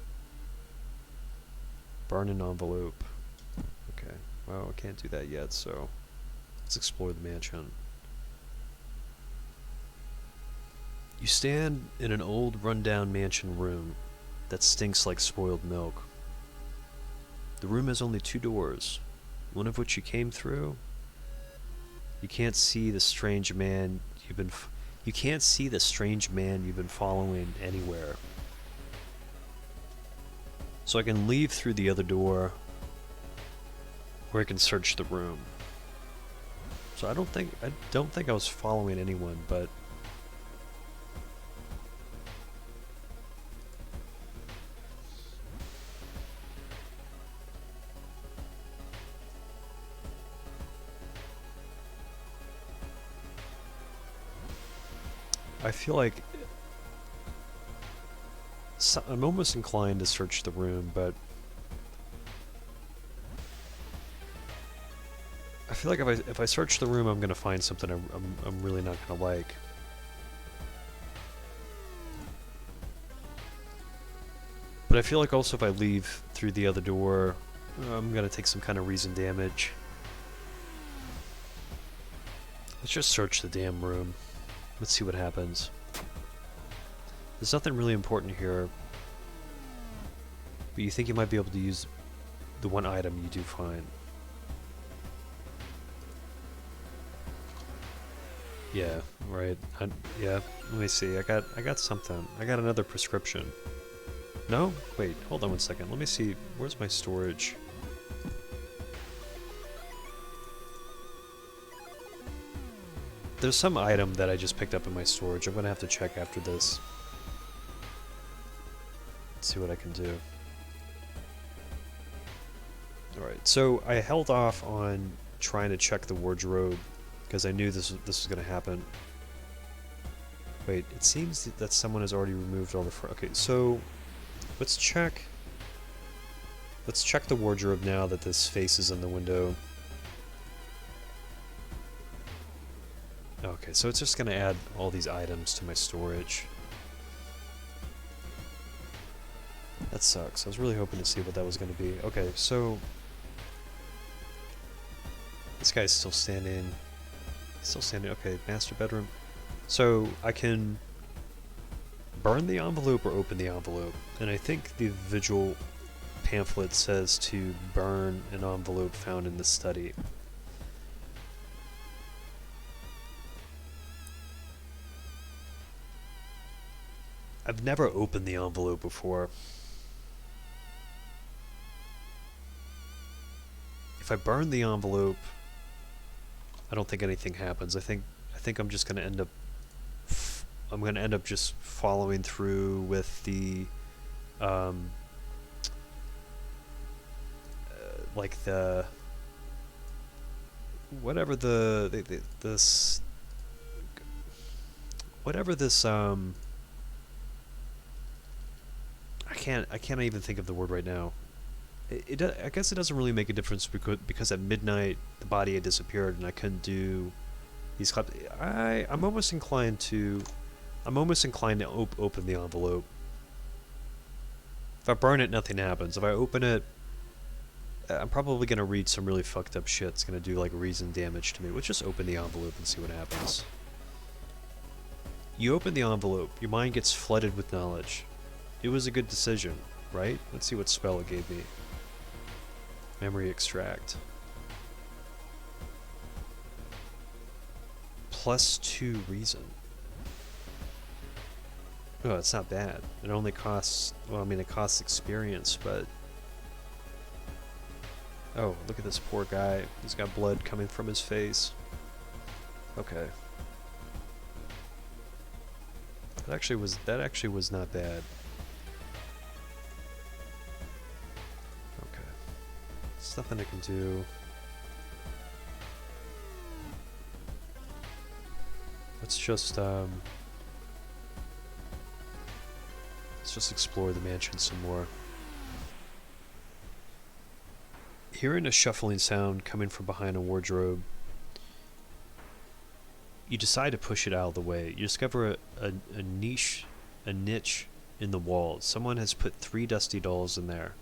Burn an envelope. Okay, well, I can't do that yet, so let's explore the mansion. You stand in an old, run-down mansion room that stinks like spoiled milk. The room has only 2 doors, one of which you came through. You can't see the strange man you've been following anywhere. So I can leave through the other door, or I can search the room. So I don't think I was following anyone, but I feel like I'm almost inclined to search the room, but I feel like if I search the room, I'm gonna find something I'm really not gonna like. But I feel like also if I leave through the other door, I'm gonna take some kind of reason damage. Let's just search the damn room. Let's see what happens. There's nothing really important here, but you think you might be able to use the one item you do find. Yeah, right. Yeah, let me see. I got something. I got another prescription. No? Wait, hold on one second. Let me see. Where's my storage? There's some item that I just picked up in my storage. I'm gonna have to check after this. Let's see what I can do. Alright, so I held off on trying to check the wardrobe because I knew this was gonna happen. Wait, it seems that someone has already removed all the okay, so let's check the wardrobe now that this face is in the window. Okay, so it's just gonna add all these items to my storage. That sucks. I was really hoping to see what that was gonna be. Okay, so this guy's still standing. He's still standing. Okay, master bedroom. So I can burn the envelope or open the envelope. And I think the vigil pamphlet says to burn an envelope found in the study. I've never opened the envelope before. If I burn the envelope, I don't think anything happens. I think I'm just gonna end up just following through with the like the whatever this I can't even think of the word right now. I guess it doesn't really make a difference because at midnight the body had disappeared and I couldn't do these claps. I'm almost inclined to open the envelope. If I burn it, nothing happens. If I open it, I'm probably gonna read some really fucked up shit. It's gonna do like reason damage to me. Let's just open the envelope and see what happens. You open the envelope, your mind gets flooded with knowledge. It was a good decision, right? Let's see what spell it gave me. Memory extract. +2 reason. Oh, it's not bad. It only costs, well, I mean, it costs experience, but... Oh, look at this poor guy. He's got blood coming from his face. Okay. That actually was not bad. Okay. There's nothing I can do. Let's just explore the mansion some more. Hearing a shuffling sound coming from behind a wardrobe, you decide to push it out of the way. You discover a niche in the wall. Someone has put 3 dusty dolls in there.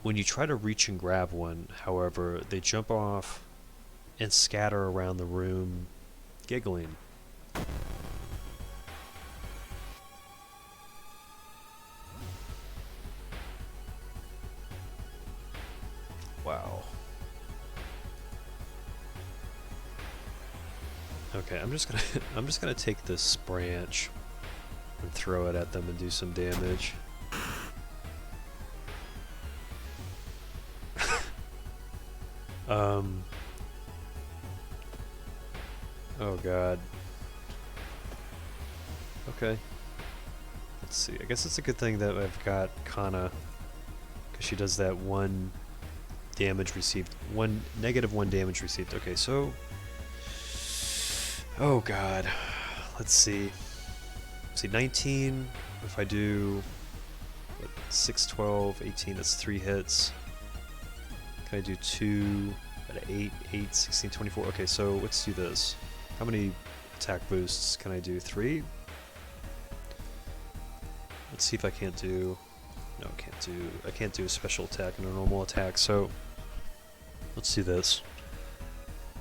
When you try to reach and grab one, however, they jump off and scatter around the room, giggling. Wow. Okay, I'm just gonna take this branch and throw it at them and do some damage. Oh god. Okay. Let's see. I guess it's a good thing that I've got Kana, because she does that -1 damage received. -1 damage received. Okay, so... Oh god. Let's see. Let's see, 19. If I do... What, 6, 12, 18, that's 3 hits. Can I do 2 at 8, 8, 16, 24? Okay, so let's do this. How many attack boosts can I do? 3? Let's see if I can't do... No, I can't do a special attack and a normal attack, so... Let's do this.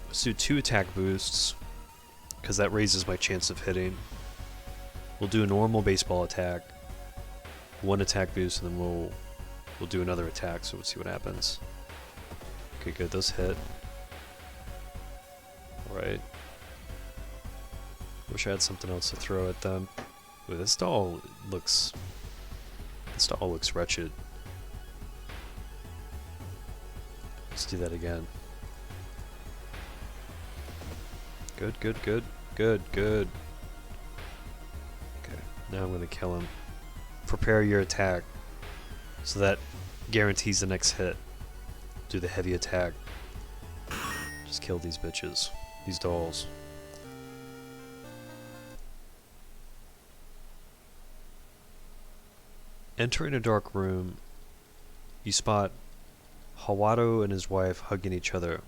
Let's do 2 attack boosts, because that raises my chance of hitting. We'll do a normal baseball attack, 1 attack boost, and then we'll do another attack, so let's see what happens. Okay, good, those hit. Alright. Wish I had something else to throw at them. Ooh, this doll looks wretched. Let's do that again. Good, good, good, good, good. Okay, now I'm gonna kill him. Prepare your attack, so that guarantees the next hit. Do the heavy attack. Just kill these bitches, these dolls. Entering a dark room, you spot Hawato and his wife hugging each other.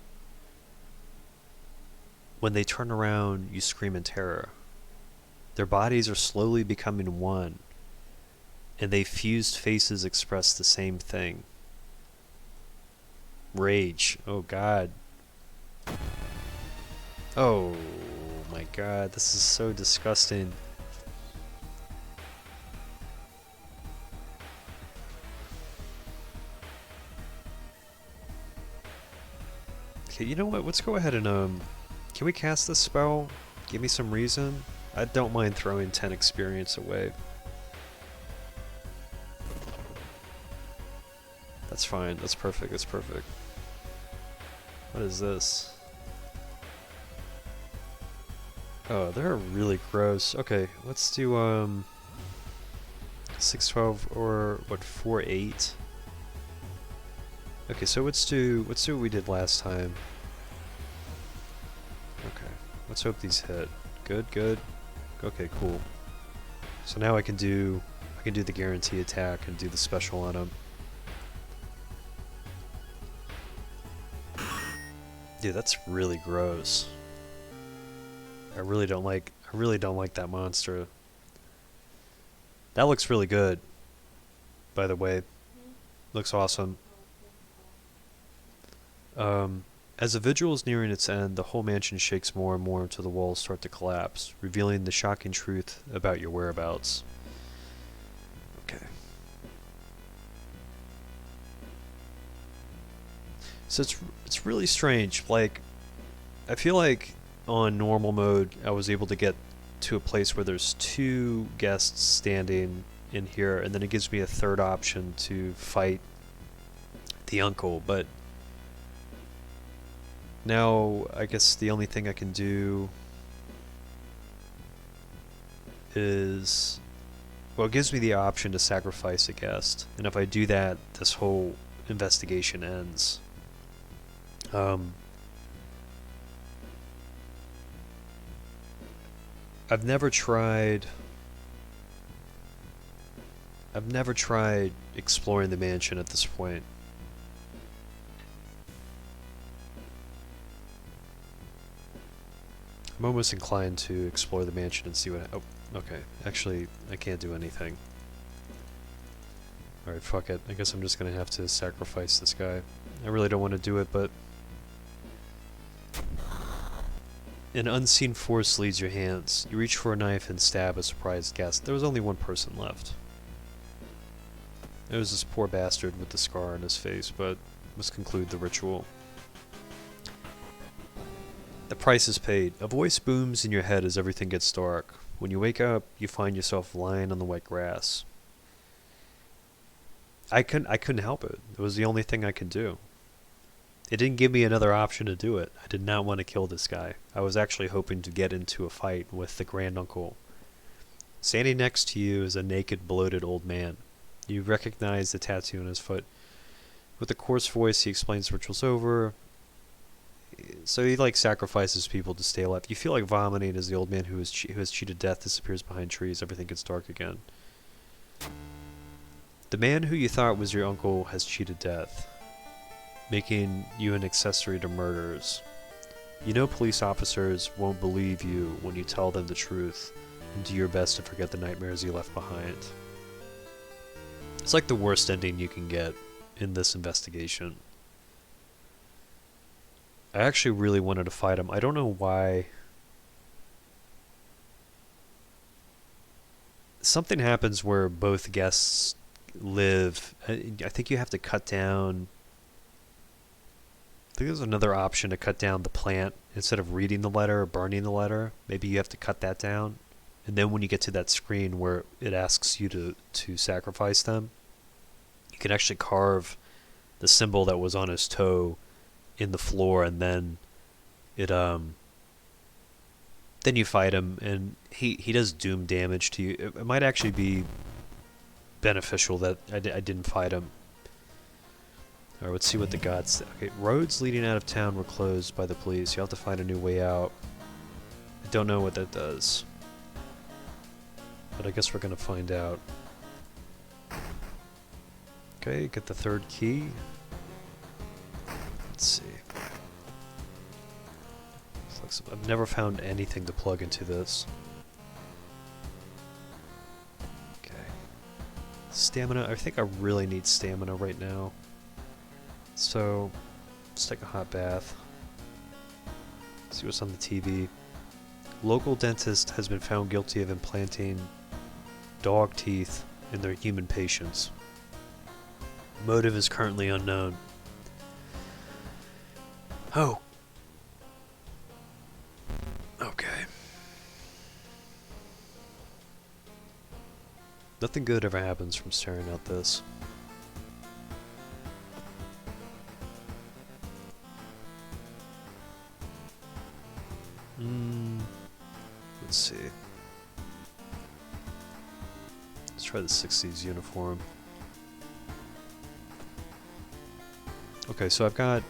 When they turn around, you scream in terror. Their bodies are slowly becoming one, and they fused faces express the same thing. Rage. Oh god. Oh my god, this is so disgusting. Okay, you know what? Let's go ahead and can we cast this spell? Give me some reason. I don't mind throwing 10 experience away. That's fine. That's perfect. That's perfect. What is this? Oh, they're really gross. Okay, let's do 6, 12, or what, 4, 8. Okay, so let's do what we did last time. Okay, let's hope these hit. Good, good. Okay, cool. So now I can do the guarantee attack and do the special on them. Dude, that's really gross. I really don't like that monster. That looks really good, by the way. Looks awesome. As the vigil is nearing its end, the whole mansion shakes more and more until the walls start to collapse, revealing the shocking truth about your whereabouts. Okay. So it's really strange. Like, I feel like on normal mode, I was able to get to a place where there's two guests standing in here, and then it gives me a third option to fight the uncle, but now I guess the only thing I can do is, well, it gives me the option to sacrifice a guest, and if I do that, this whole investigation ends. I've never tried exploring the mansion at this point. I'm almost inclined to explore the mansion and see what... Oh, okay. Actually, I can't do anything. Alright, fuck it. I guess I'm just gonna have to sacrifice this guy. I really don't want to do it, but... An unseen force leads your hands. You reach for a knife and stab a surprised guest. There was only one person left. It was this poor bastard with the scar on his face, but must conclude the ritual. The price is paid. A voice booms in your head as everything gets dark. When you wake up, you find yourself lying on the wet grass. I couldn't help it. It was the only thing I could do. It didn't give me another option to do it. I did not want to kill this guy. I was actually hoping to get into a fight with the granduncle. Standing next to you is a naked, bloated old man. You recognize the tattoo on his foot. With a coarse voice, he explains the ritual's over. So he sacrifices people to stay alive. You feel like vomiting as the old man who has cheated death disappears behind trees. Everything gets dark again. The man who you thought was your uncle has cheated death, making you an accessory to murders. You know police officers won't believe you when you tell them the truth, and do your best to forget the nightmares you left behind. It's like the worst ending you can get in this investigation. I actually really wanted to fight him. I don't know why. Something happens where both guests live. I think you have to cut down... I think there's another option to cut down the plant. Instead of reading the letter or burning the letter, maybe you have to cut that down. And then when you get to that screen where it asks you to sacrifice them, you can actually carve the symbol that was on his toe in the floor, and then then you fight him, and he does doom damage to you. It might actually be beneficial that I didn't fight him. Alright, let's see what the gods say. Okay, roads leading out of town were closed by the police. You'll have to find a new way out. I don't know what that does, but I guess we're gonna find out. Okay, get the third key. Let's see. I've never found anything to plug into this. Okay. Stamina. I think I really need stamina right now. So, let's take a hot bath. See what's on the TV. Local dentist has been found guilty of implanting dog teeth in their human patients. Motive is currently unknown. Oh. Okay. Nothing good ever happens from staring at this. Let's see. Let's try the 60s uniform. Okay, so I've got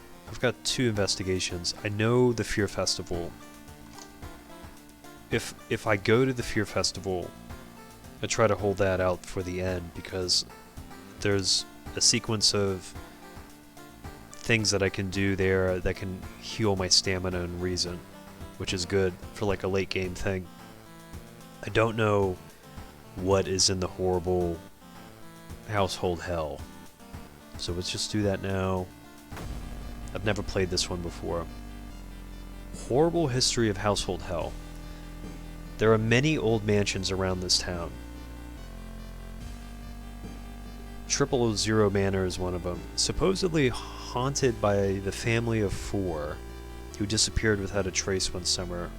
two investigations. I know the Fear Festival. If I go to the Fear Festival, I try to hold that out for the end, because there's a sequence of things that I can do there that can heal my stamina and reason, which is good for like a late game thing. I don't know what is in the horrible household hell, So let's just do that now. I've never played this one before. Horrible history of household hell. There are many old mansions around this town. 000 Manor is one of them. Supposedly haunted by the family of 4 who disappeared without a trace one summer.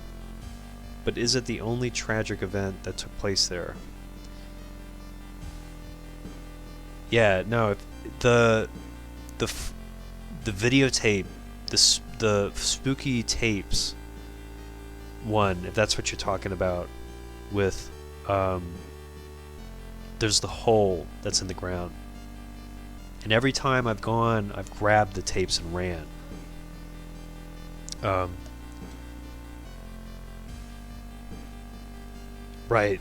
But is it the only tragic event that took place there? Yeah, no, the videotape, the spooky tapes one, if that's what you're talking about, with there's the hole that's in the ground. And every time I've gone, I've grabbed the tapes and ran. Right.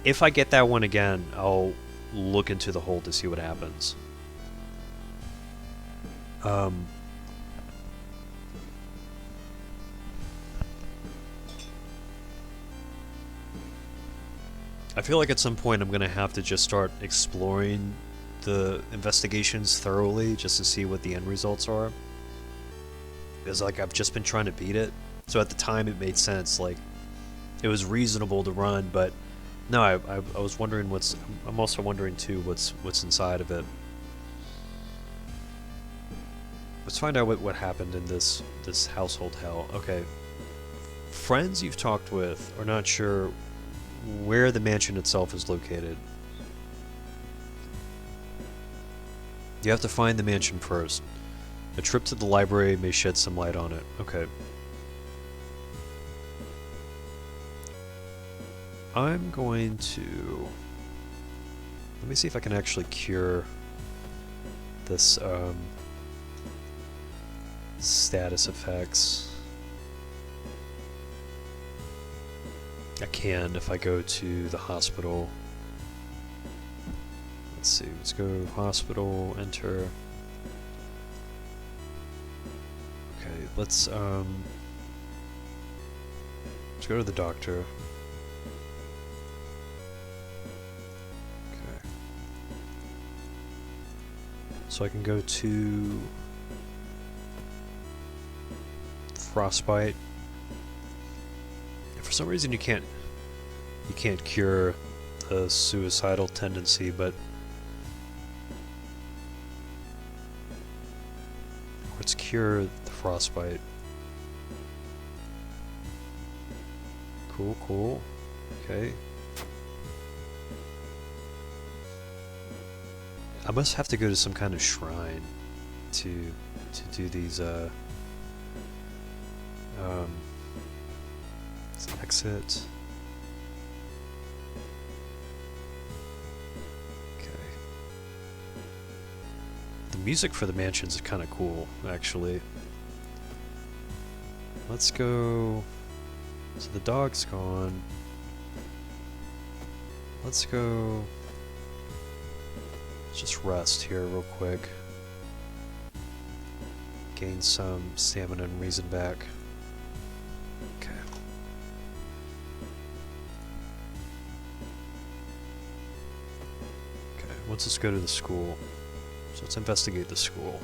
If I get that one again, I'll look into the hole to see what happens. I feel like at some point I'm gonna have to just start exploring the investigations thoroughly just to see what the end results are. Because like I've just been trying to beat it, so at the time it made sense. Like it was reasonable to run, but no, I was wondering what's. I'm also wondering too what's inside of it. Let's find out what happened in this household hell. Okay, friends you've talked with are not sure where the mansion itself is located. You have to find the mansion first. A trip to the library may shed some light on it. Okay. I'm going to... Let me see if I can actually cure this status effects. I can if I go to the hospital. Let's see, let's go hospital, enter. Okay, let's go to the doctor. Okay. So I can go to frostbite. For some reason you can't cure the suicidal tendency, but let's cure the frostbite. Cool. Okay. I must have to go to some kind of shrine to do these let's exit. Okay. The music for the mansions is kind of cool, actually. Let's go. So the dog's gone. Let's go. Let's just rest here real quick. Gain some stamina and reason back. Okay. Okay, let's just go to the school. So let's investigate the school.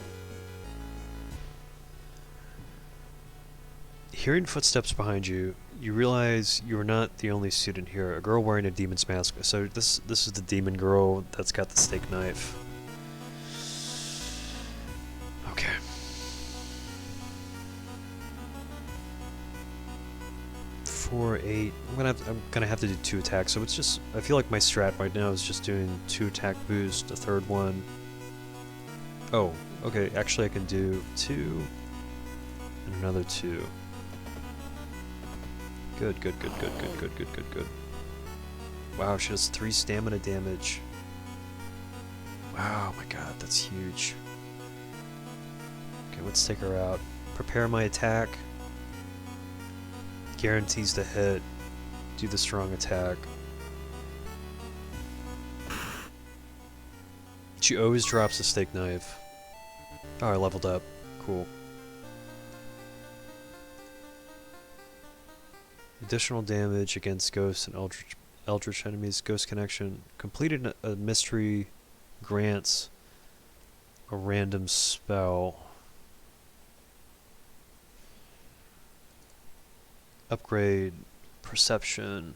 Hearing footsteps behind you, you realize you are not the only student here. A girl wearing a demon's mask. So this is the demon girl that's got the steak knife. Okay. Four, 8. I'm gonna have to do 2 attacks. So it's just, I feel like my strat right now is just doing 2 attack boost, a third one. Oh, okay. Actually, I can do 2 and another 2. Good. Wow, she does 3 stamina damage. Wow, my god, that's huge. Okay, let's take her out. Prepare my attack. Guarantees to hit. Do the strong attack. She always drops a steak knife. Oh, I leveled up. Cool. Additional damage against ghosts and eldritch enemies. Ghost connection. Completed a mystery grants a random spell. Upgrade perception.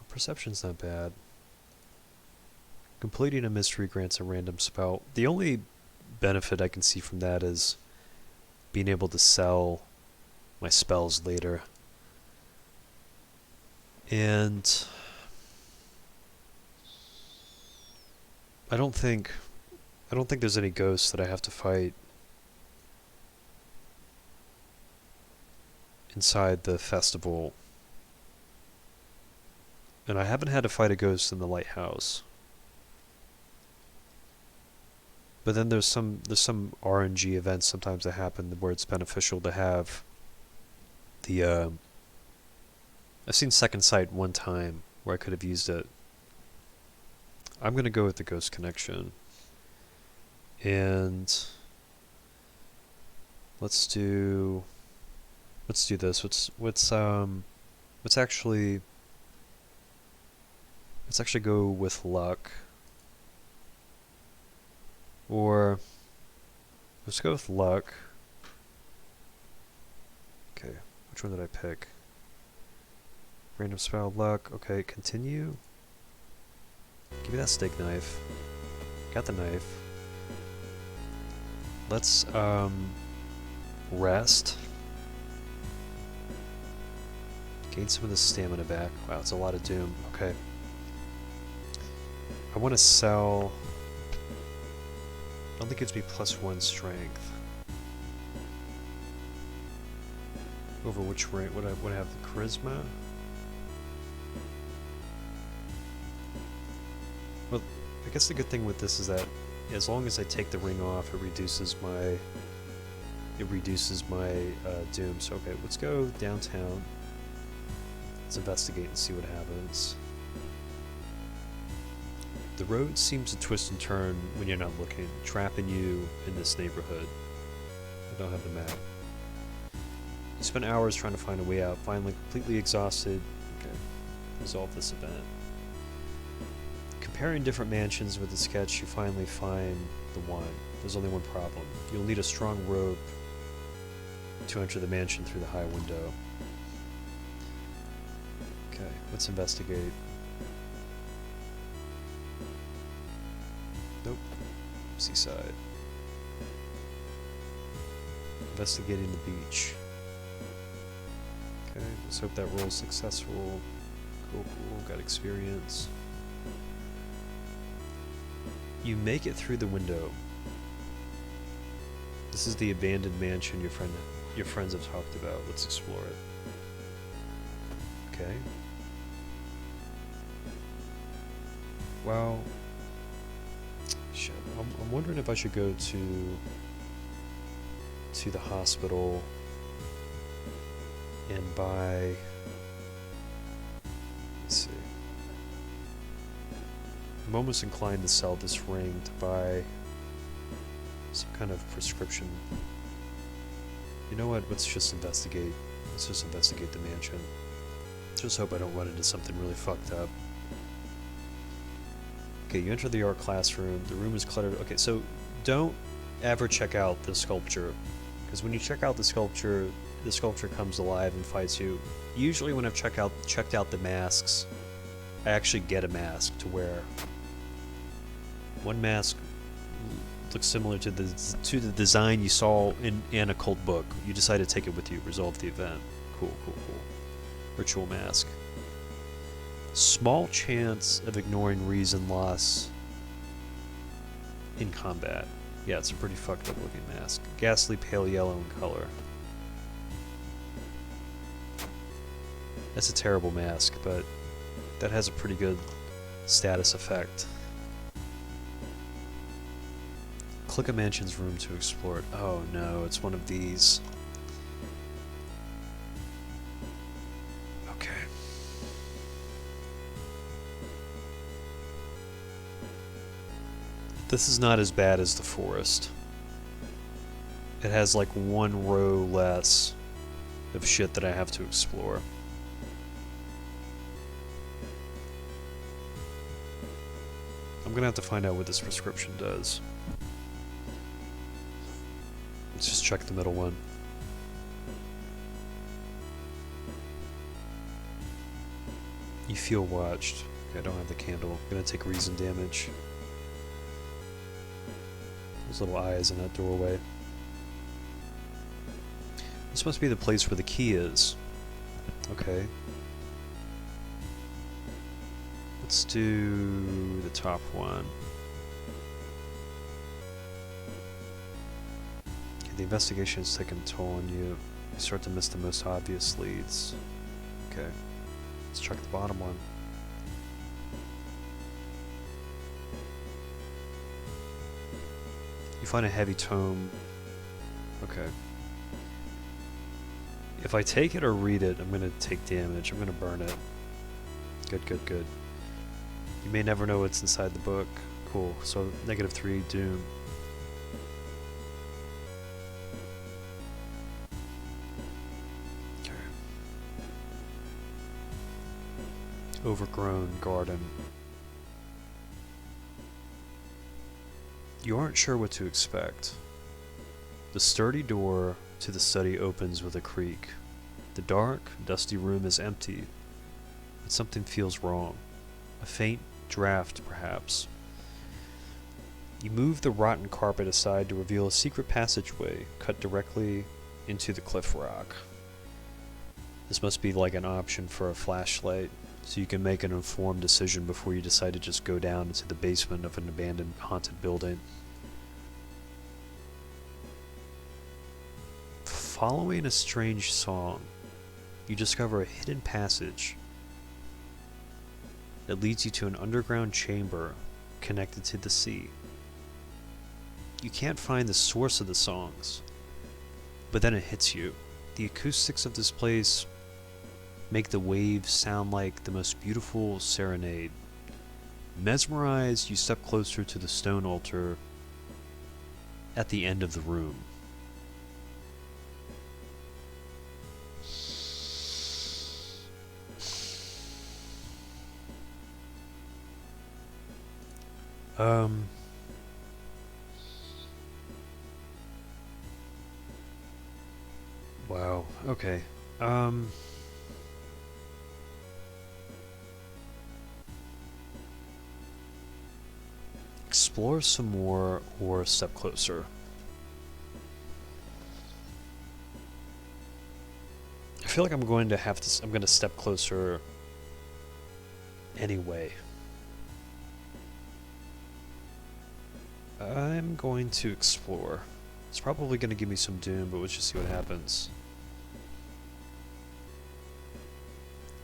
Perception's not bad. Completing a mystery grants a random spell. The only benefit I can see from that is being able to sell my spells later. And I don't think there's any ghosts that I have to fight inside the festival. And I haven't had to fight a ghost in the Lighthouse. But then there's some RNG events sometimes that happen where it's beneficial to have the I've seen Second Sight one time where I could have used it. I'm gonna go with the Ghost Connection. And let's do this. Let's actually go with luck. Or let's go with luck. Okay, which one did I pick? Random spell, luck. Okay, continue. Give me that steak knife. Got the knife. Let's rest. Gain some of the stamina back. Wow, it's a lot of doom. Okay. I want to sell. I don't think it gives me +1 strength. Over which rank would I have the charisma? Well, I guess the good thing with this is that as long as I take the ring off, it reduces my doom. So okay, let's go downtown. Let's investigate and see what happens. The road seems to twist and turn when you're not looking, trapping you in this neighborhood. I don't have the map. You spend hours trying to find a way out, finally completely exhausted. Okay, resolve this event. Comparing different mansions with the sketch, you finally find the one. There's only one problem. You'll need a strong rope to enter the mansion through the high window. Okay, let's investigate. Nope. Seaside. Investigating the beach. Okay, let's hope that roll's successful. Cool, got experience. You make it through the window. This is the abandoned mansion your friends have talked about. Let's explore it. Okay. Well, shit. I'm wondering if I should go to the hospital and buy. Let's see. I'm almost inclined to sell this ring to buy some kind of prescription. You know what? Let's just investigate. Let's just investigate the mansion. Just hope I don't run into something really fucked up. Okay, you enter the art classroom. The room is cluttered. Okay, so don't ever check out the sculpture, because when you check out the sculpture comes alive and fights you. Usually when I've checked out the masks, I actually get a mask to wear. One mask looks similar to the design you saw in an occult book. You decide to take it with you, resolve the event. Cool. Ritual mask. Small chance of ignoring reason loss in combat. Yeah, it's a pretty fucked up looking mask. Ghastly pale yellow in color. That's a terrible mask, but that has a pretty good status effect. Click a mansion's room to explore it. Oh no, it's one of these. Okay. This is not as bad as the forest. It has like one row less of shit that I have to explore. I'm gonna have to find out what this prescription does. Let's just check the middle one. You feel watched. Okay, I don't have the candle. I'm gonna take reason damage. There's little eyes in that doorway. This must be the place where the key is. Okay. Let's do the top one. Okay, the investigation is taking a toll on you. You start to miss the most obvious leads. Okay. Let's check the bottom one. You find a heavy tome. Okay. If I take it or read it, I'm gonna take damage. I'm gonna burn it. Good, good, good. You may never know what's inside the book. Cool. So, -3, doom. Okay. Overgrown garden. You aren't sure what to expect. The sturdy door to the study opens with a creak. The dark, dusty room is empty, but something feels wrong. A faint draft, perhaps. You move the rotten carpet aside to reveal a secret passageway cut directly into the cliff rock. This must be like an option for a flashlight, so you can make an informed decision before you decide to just go down into the basement of an abandoned haunted building. Following a strange song, you discover a hidden passage that leads you to an underground chamber connected to the sea. You can't find the source of the songs, but then it hits you. The acoustics of this place make the waves sound like the most beautiful serenade. Mesmerized, you step closer to the stone altar at the end of the room. Wow, okay. Explore some more or step closer. I feel like I'm going to step closer anyway. I'm going to explore. It's probably going to give me some doom, but let's just see what happens.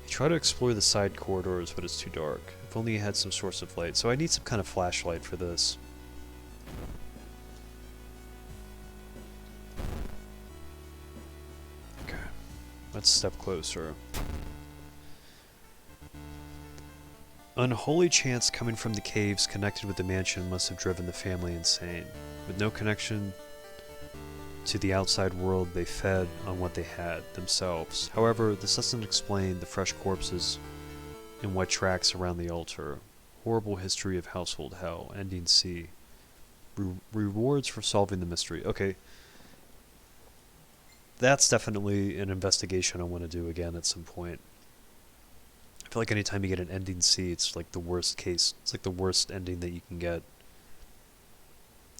You try to explore the side corridors, but it's too dark. If only you had some source of light. So I need some kind of flashlight for this. Okay. Let's step closer. Unholy chants coming from the caves connected with the mansion must have driven the family insane. With no connection to the outside world, they fed on what they had themselves. However, this doesn't explain the fresh corpses and wet tracks around the altar. Horrible history of household hell. Ending C. Rewards for solving the mystery. Okay. That's definitely an investigation I want to do again at some point. I feel like anytime you get an ending C, it's like the worst case. It's like the worst ending that you can get.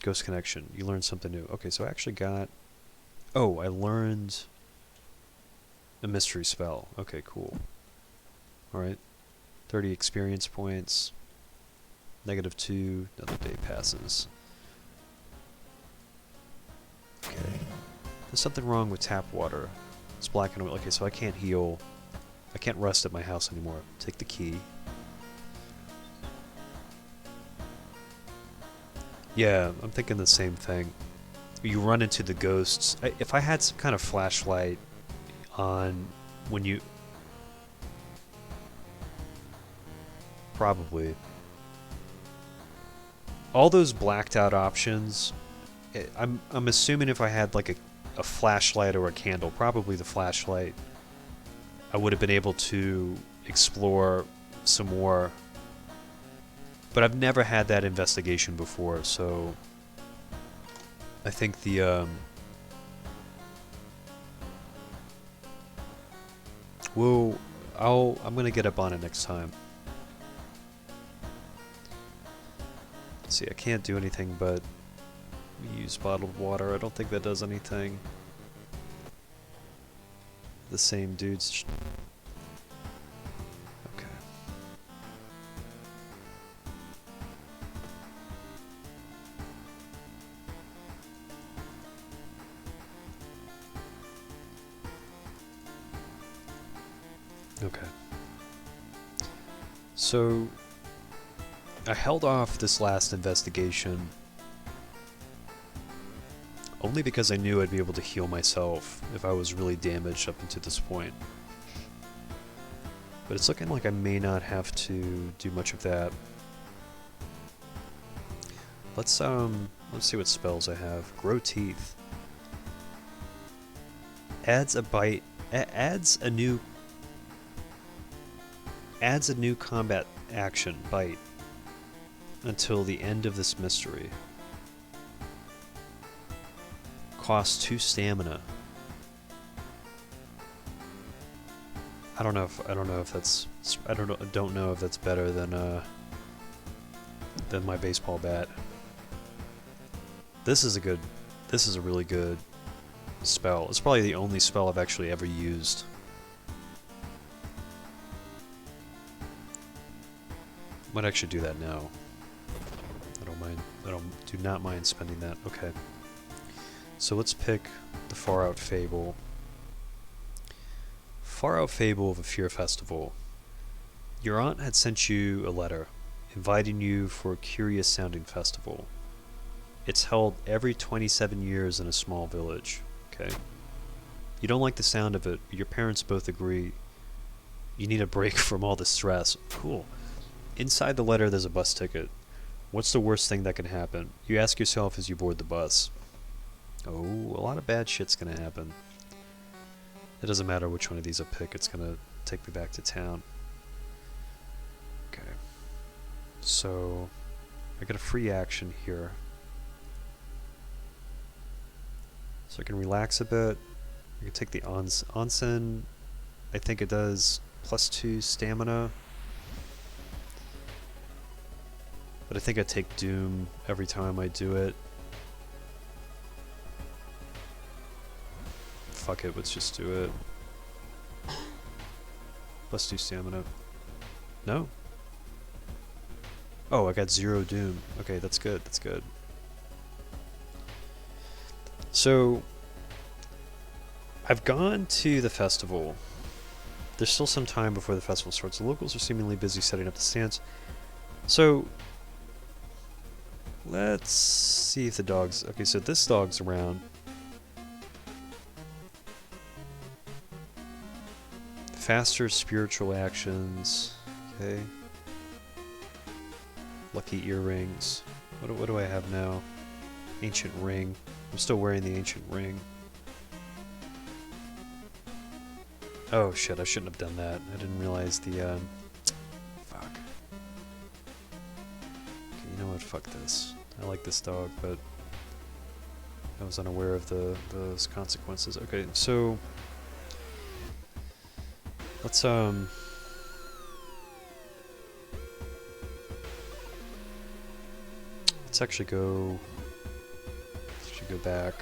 Ghost connection. You learn something new. Okay, so I actually got... Oh, I learned a mystery spell. Okay, cool. Alright. 30 experience points. -2. Another day passes. Okay. There's something wrong with tap water. It's black and white. Okay, so I can't heal. I can't rest at my house anymore. Take the key. Yeah, I'm thinking the same thing. You run into the ghosts. If I had some kind of flashlight on when you... Probably. All those blacked out options, I'm assuming if I had like a flashlight or a candle, probably the flashlight, I would have been able to explore some more But I've never had that investigation before, so I think the I'm gonna get up on it next time. Let's see, I can't do anything but use bottled water. I don't think that does anything. The same dudes. Okay. Okay. So I held off this last investigation only because I knew I'd be able to heal myself if I was really damaged up until this point. But it's looking like I may not have to do much of that. Let's see what spells I have. Grow Teeth. Adds a bite. Adds a new combat action, bite, until the end of this mystery. Costs 2 stamina. I don't know if that's better than my baseball bat. This is a really good spell. It's probably the only spell I've actually ever used. Might actually do that now. I don't mind. Do not mind spending that. Okay. So let's pick the Far Out Fable. Far Out Fable of a Fear Festival. Your aunt had sent you a letter, inviting you for a curious sounding festival. It's held every 27 years in a small village. Okay. You don't like the sound of it, but your parents both agree you need a break from all the stress. Cool. Inside the letter there's a bus ticket. What's the worst thing that can happen? You ask yourself as you board the bus. Oh, a lot of bad shit's gonna happen. It doesn't matter which one of these I pick, it's gonna take me back to town. Okay. So, I got a free action here. So I can relax a bit. I can take the onsen. I think it does +2 stamina. But I think I take Doom every time I do it. Fuck it, let's just do it. +2 stamina. No? Oh, I got 0 Doom. Okay, that's good, that's good. So, I've gone to the festival. There's still some time before the festival starts. The locals are seemingly busy setting up the stands. So, let's see if the dog's... Okay, so this dog's around. Faster spiritual actions. Okay. Lucky earrings. What do I have now? Ancient ring. I'm still wearing the ancient ring. Oh shit, I shouldn't have done that. I didn't realize the, fuck. Okay, you know what? Fuck this. I like this dog, but I was unaware of those consequences. Okay, so... Let's actually go... go back.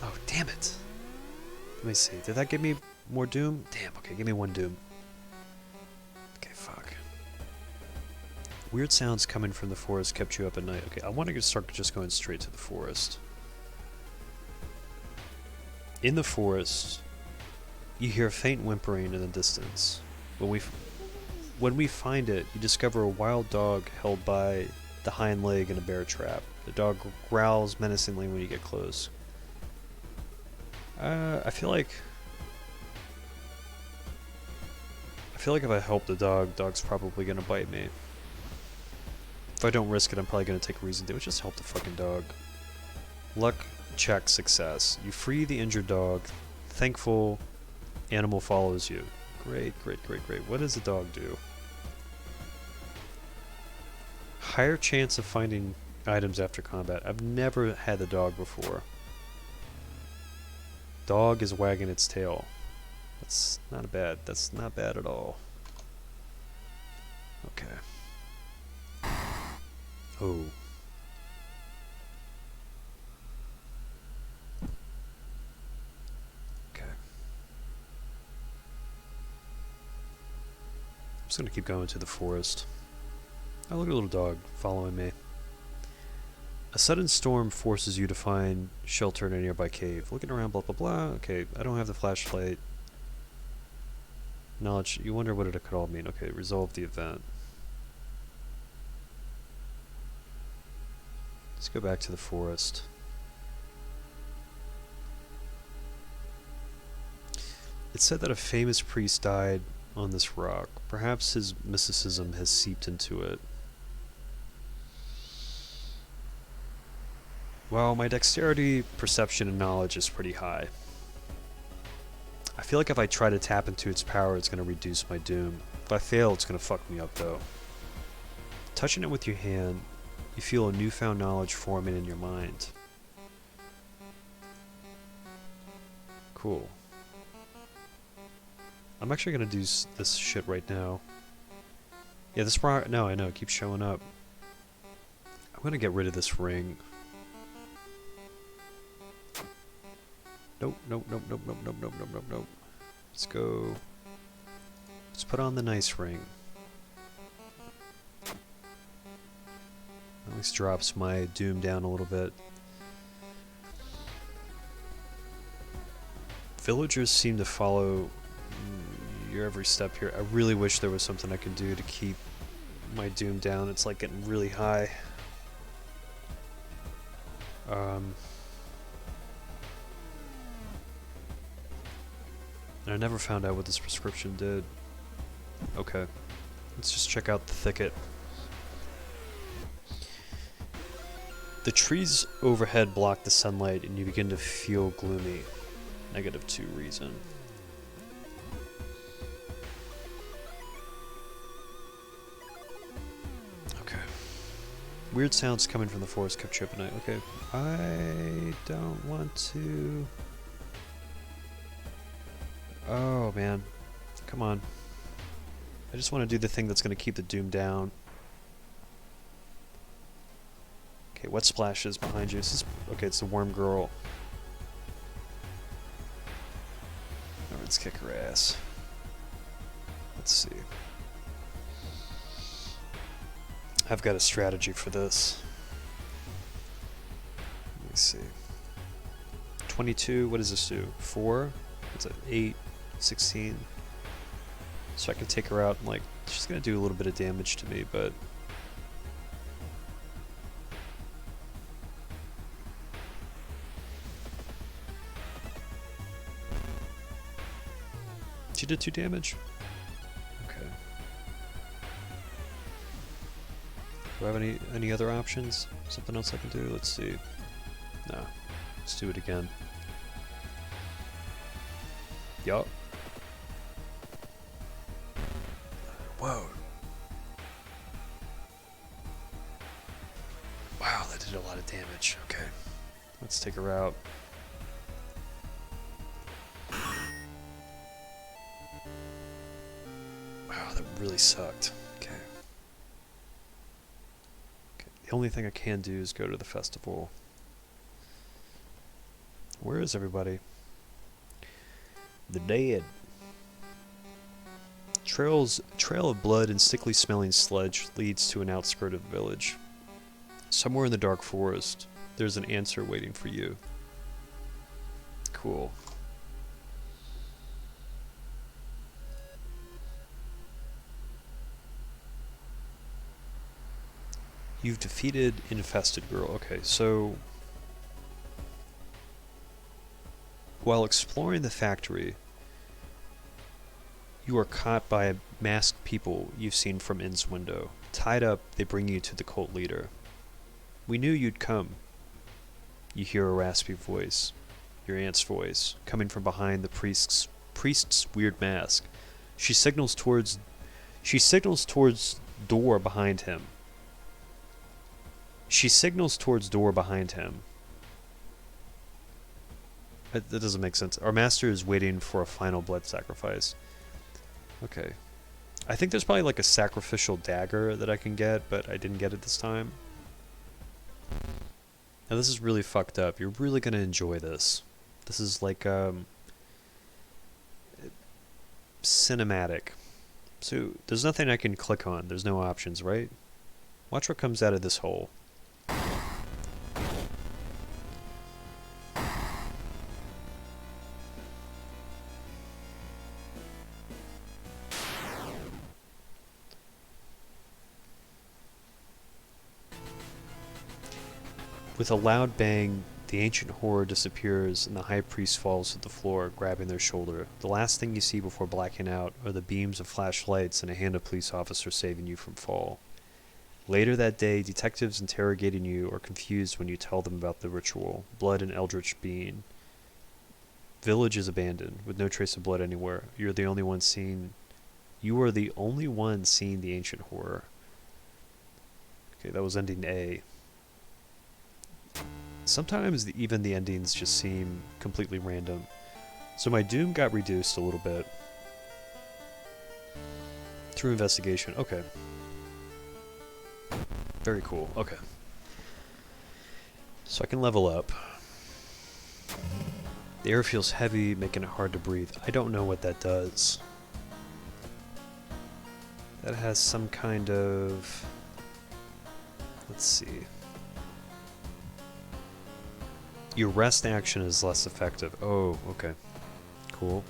Oh, damn it. Let me see. Did that give me more Doom? Damn, okay, give me 1 Doom. Okay, fuck. Weird sounds coming from the forest kept you up at night. Okay, I want to start just going straight to the forest. In the forest, you hear faint whimpering in the distance. When we find it, you discover a wild dog held by the hind leg in a bear trap. The dog growls menacingly when you get close. I feel like if I help the dog's probably gonna bite me. If I don't risk it, I'm probably gonna take a reason to just help the fucking dog. Luck check success. You free the injured dog. Thankful, animal follows you. Great, great, great, great. What does the dog do? Higher chance of finding items after combat. I've never had the dog before. Dog is wagging its tail. That's not bad. That's not bad at all. Okay. Oh. Okay. I'm just gonna keep going to the forest. Oh, look at a little dog following me. A sudden storm forces you to find shelter in a nearby cave. Looking around, blah blah blah. Okay, I don't have the flashlight. Knowledge, you wonder what it could all mean. Okay, resolve the event. Let's go back to the forest. It said that a famous priest died on this rock. Perhaps his mysticism has seeped into it. Well, my dexterity, perception, and knowledge is pretty high. I feel like if I try to tap into its power, it's going to reduce my doom. If I fail, it's going to fuck me up, though. Touching it with your hand, you feel a newfound knowledge forming in your mind. Cool. I'm actually going to do this shit right now. Yeah, this rock... No, I know, it keeps showing up. I'm going to get rid of this ring. Nope, nope, nope, nope, nope, nope, nope, nope, nope, nope. Let's go. Let's put on the nice ring. At least drops my doom down a little bit. Villagers seem to follow your every step here. I really wish there was something I could do to keep my doom down. It's like getting really high. And I never found out what this prescription did. Okay. Let's just check out the thicket. The trees overhead block the sunlight and you begin to feel gloomy. -2 reason. Okay. Weird sounds coming from the forest kept tripping out. Okay. I don't want to... Oh, man. Come on. I just want to do the thing that's going to keep the doom down. Okay, wet splashes behind you. This is... Okay, it's the worm girl. Now let's kick her ass. Let's see. I've got a strategy for this. Let me see. 22, what does this do? 4? What's it? 8? 16. So I can take her out and, like, she's gonna do a little bit of damage to me, but she did 2 damage? Okay. Do I have any other options? Something else I can do? Let's see. No. Let's do it again. Yup. Whoa. Wow, that did a lot of damage. Okay. Let's take her out. Wow, that really sucked. Okay. The only thing I can do is go to the festival. Where is everybody? The dead. Trail of blood and sickly smelling sludge leads to an outskirt of the village. Somewhere in the dark forest, there's an answer waiting for you. Cool. You've defeated Infested Girl. Okay, so while exploring the factory, you are caught by masked people you've seen from Inn's window. Tied up, they bring you to the cult leader. We knew you'd come. You hear a raspy voice, your aunt's voice, coming from behind the priest's weird mask. She signals towards door behind him. She signals towards door behind him. That doesn't make sense. Our master is waiting for a final blood sacrifice. Okay. I think there's probably like a sacrificial dagger that I can get, but I didn't get it this time. Now this is really fucked up. You're really gonna enjoy this. This is like cinematic. So there's nothing I can click on. There's no options, right? Watch what comes out of this hole. With a loud bang, the ancient horror disappears and the high priest falls to the floor, grabbing their shoulder. The last thing you see before blacking out are the beams of flashlights and a hand of police officers saving you from fall. Later that day, detectives interrogating you are confused when you tell them about the ritual, blood and eldritch being. Village is abandoned, with no trace of blood anywhere. You are the only one seeing the ancient horror. Okay, that was ending A. Sometimes even the endings just seem completely random. So my doom got reduced a little bit. Through investigation. Okay. Very cool. Okay. So I can level up. The air feels heavy, making it hard to breathe. I don't know what that does. That has some kind of... Let's see. Your rest action is less effective. Oh, okay. Cool.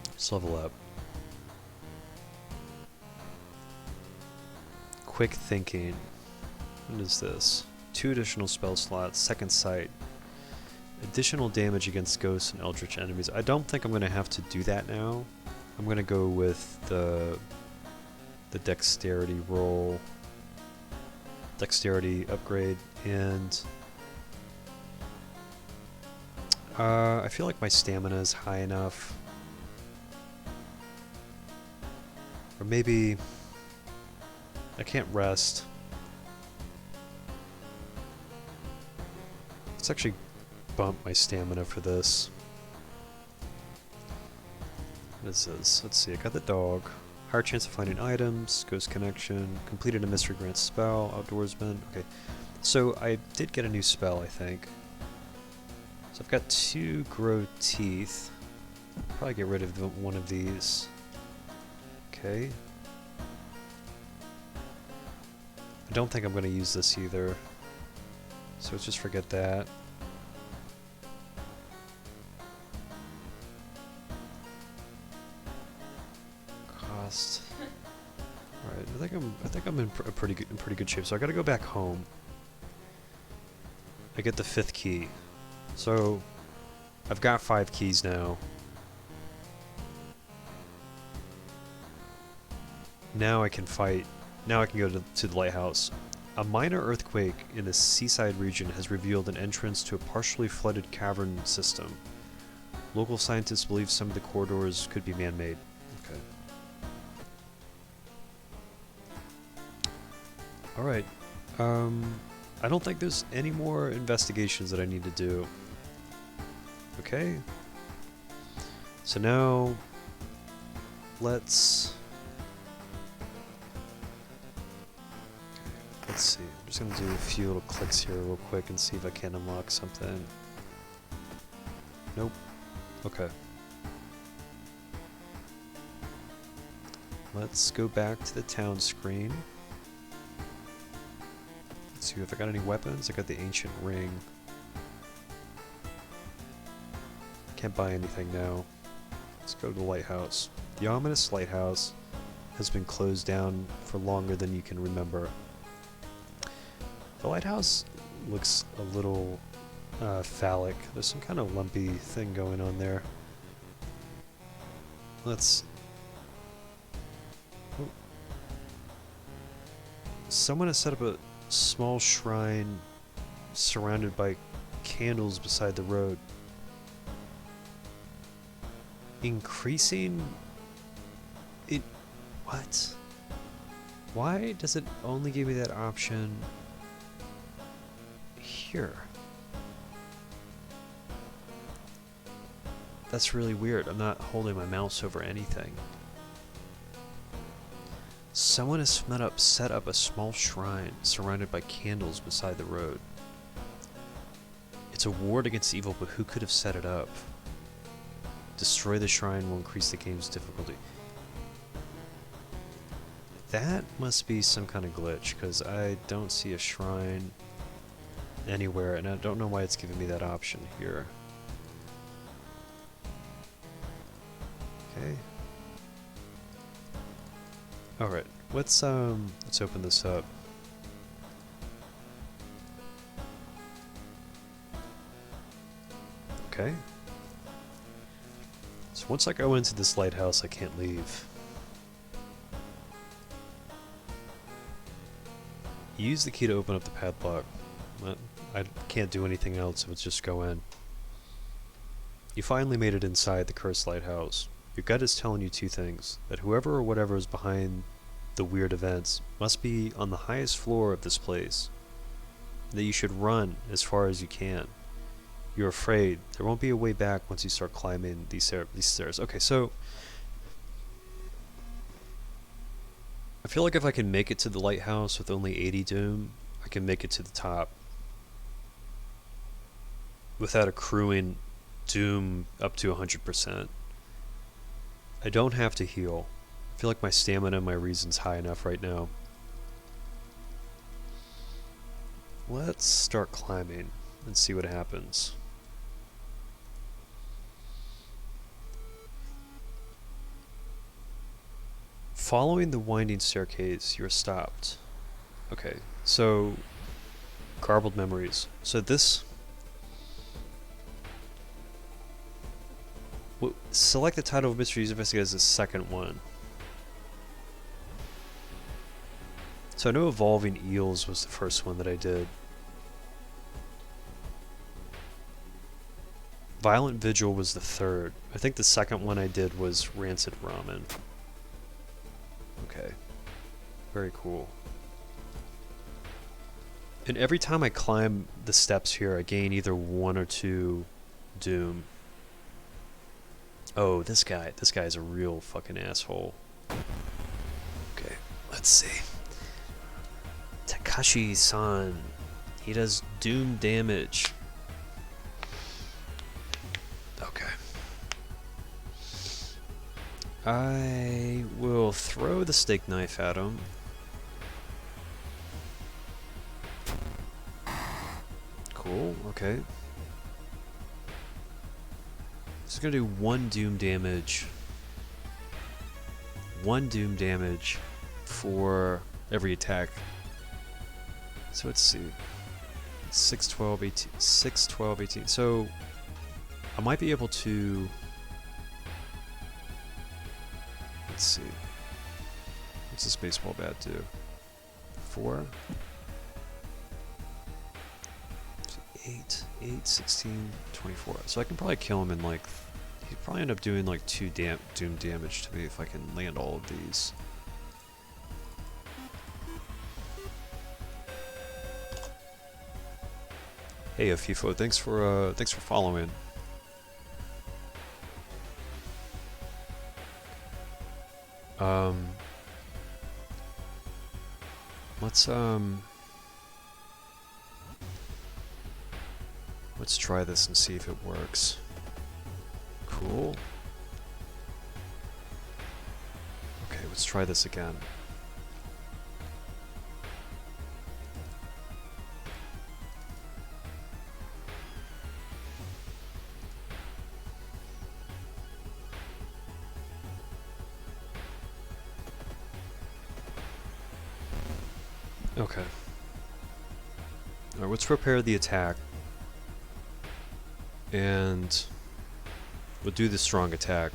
Let's level up. Quick thinking. What is this? 2 additional spell slots, second sight. Additional damage against ghosts and eldritch enemies. I don't think I'm going to have to do that now. I'm going to go with the dexterity roll. Dexterity upgrade, and I feel like my stamina is high enough. Or maybe I can't rest. Let's actually bump my stamina for this. What is this? Let's see, I got the dog. Higher chance of finding items, ghost connection, completed a mystery grant spell, outdoorsman. Okay, so I did get a new spell, I think. So I've got 2 grow teeth. Probably get rid of one of these. Okay. I don't think I'm going to use this either. So let's just forget that. Cost. All right, I think I'm in pretty good shape. So I got to go back home. I get the 5th key. So I've got 5 keys now. Now I can fight. Now I can go to the lighthouse. A minor earthquake in the seaside region has revealed an entrance to a partially flooded cavern system. Local scientists believe some of the corridors could be man-made. Okay. Alright. I don't think there's any more investigations that I need to do. Okay. So now let's see. I'm just gonna do a few little clicks here real quick and see if I can unlock something. Nope. Okay. Let's go back to the town screen. Let's see if I got any weapons. I got the ancient ring. Can't buy anything now. Let's go to the lighthouse. The ominous lighthouse has been closed down for longer than you can remember. The lighthouse looks a little phallic. There's some kind of lumpy thing going on there. Let's... Oh. Someone has set up a small shrine surrounded by candles beside the road. Increasing What? Why does it only give me that option here? That's really weird. I'm not holding my mouse over anything. Someone has set up a small shrine surrounded by candles beside the road. It's a ward against evil, but who could have set it up? Destroy the shrine will increase the game's difficulty. That must be some kind of glitch, because I don't see a shrine anywhere, and I don't know why it's giving me that option here. Okay. Alright, let's open this up. Okay. So once I go into this lighthouse, I can't leave. Use the key to open up the padlock. I can't do anything else if it's just go in. You finally made it inside the cursed lighthouse. Your gut is telling you two things: that whoever or whatever is behind the weird events must be on the highest floor of this place. That you should run as far as you can. You're afraid there won't be a way back once you start climbing these stairs. Okay, so I feel like if I can make it to the lighthouse with only 80 doom, I can make it to the top without accruing doom up to 100%. I don't have to heal. I feel like my stamina and my reason's high enough right now. Let's start climbing and see what happens. Following the winding staircase, you're stopped. Okay, so garbled memories. So this... select the title of Mysteries Investigated as the second one. So I know Evolving Eels was the first one that I did. Violent Vigil was the third. I think the second one I did was Rancid Ramen. Okay. Very cool. And every time I climb the steps here, I gain either 1 or 2 doom. Oh, this guy's a real fucking asshole. Okay, let's see. Takashi-san. He does doom damage. Okay. I will throw the steak knife at him. Cool, okay. It's gonna do 1 doom damage. 1 doom damage for every attack. So let's see. 6, 12, 18. 6, 12, 18. So I might be able to... Let's see. What's this baseball bat do? 4? 8, 16, 24. So I can probably kill him in like... He'd probably end up doing like 2 doom damage to me if I can land all of these. Hey Afifo, thanks for following. Let's try this and see if it works. Cool. Okay, let's try this again. Okay. Alright, let's prepare the attack. And we'll do the strong attack.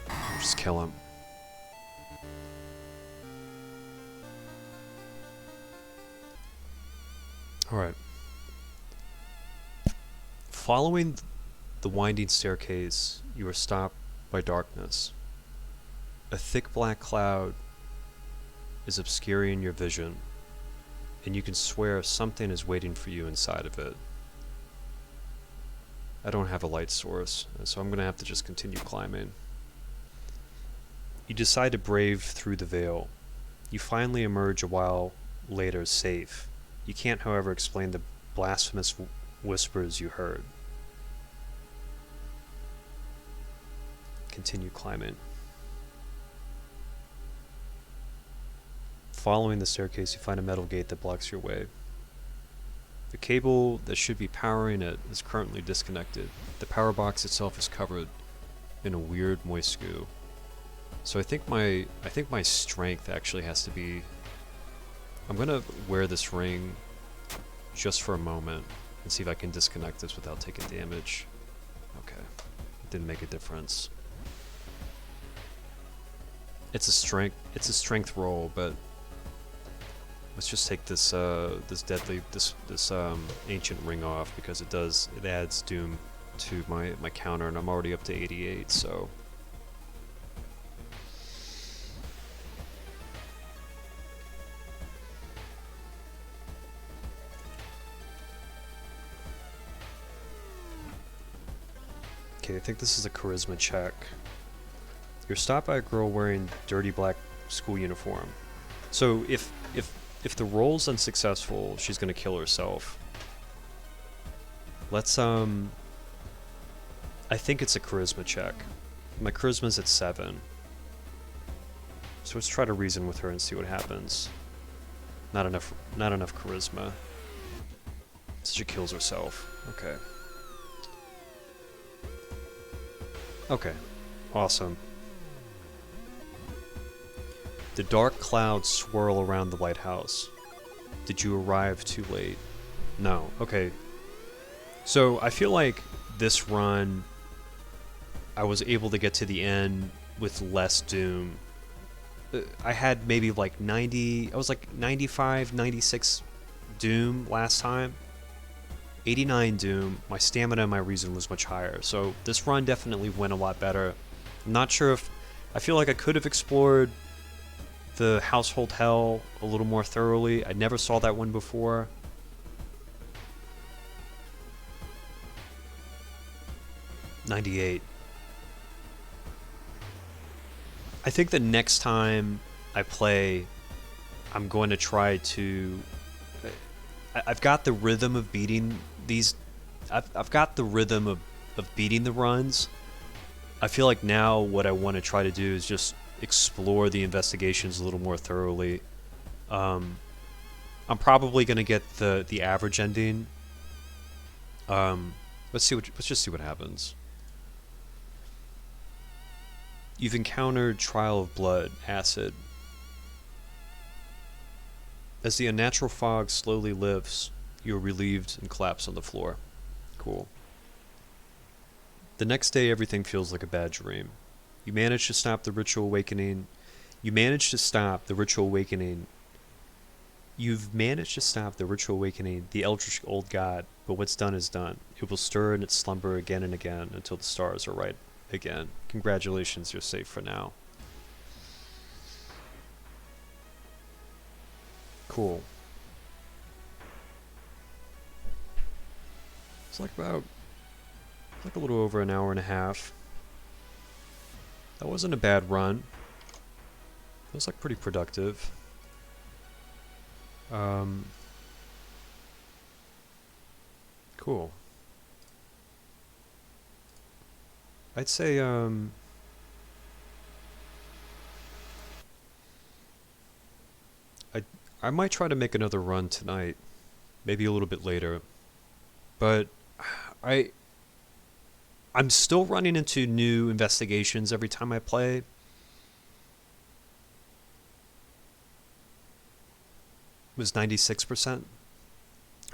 We'll just kill him. Alright. Following the winding staircase, you are stopped by darkness. A thick black cloud is obscuring your vision, and you can swear something is waiting for you inside of it. I don't have a light source, so I'm going to have to just continue climbing. You decide to brave through the veil. You finally emerge a while later safe. You can't, however, explain the blasphemous whispers you heard. Continue climbing. Following the staircase, you find a metal gate that blocks your way. The cable that should be powering it is currently disconnected. The power box itself is covered in a weird moist goo. So I think my strength actually has to be... I'm gonna wear this ring just for a moment and see if I can disconnect this without taking damage. Okay, it didn't make a difference. It's a strength roll, but let's just take this this ancient ring off, because it adds doom to my counter, and I'm already up to 88, so. Okay, I think this is a charisma check. You're stopped by a girl wearing dirty black school uniform. So if the roll's unsuccessful, she's gonna kill herself. Let's I think it's a charisma check. My charisma's at 7. So let's try to reason with her and see what happens. Not enough charisma. So she kills herself. Okay. Okay. Awesome. The dark clouds swirl around the lighthouse. Did you arrive too late? No. Okay. So I feel like this run, I was able to get to the end with less doom. I had maybe like 90, I was like 95, 96 doom last time. 89 doom. My stamina and my reason was much higher. So this run definitely went a lot better. I'm not sure if... I feel like I could have explored the household hell a little more thoroughly. I never saw that one before. $98. I think the next time I play, I'm going to try to... I've got the rhythm of beating these... I've got the rhythm of beating the runs. I feel like now what I want to try to do is just explore the investigations a little more thoroughly. I'm probably going to get the average ending. Let's just see what happens. You've encountered Trial of Blood, Acid. As the unnatural fog slowly lifts, you are relieved and collapse on the floor. Cool. The next day, everything feels like a bad dream. You manage to stop the ritual awakening. You've managed to stop the ritual awakening, the eldritch old god, but what's done is done. It will stir in its slumber again and again until the stars are right again. Congratulations, you're safe for now. Cool. It's like a little over an hour and a half. That wasn't a bad run. It was like pretty productive. Cool. I'd say I might try to make another run tonight, maybe a little bit later, but I'm still running into new investigations every time I play. It was 96%?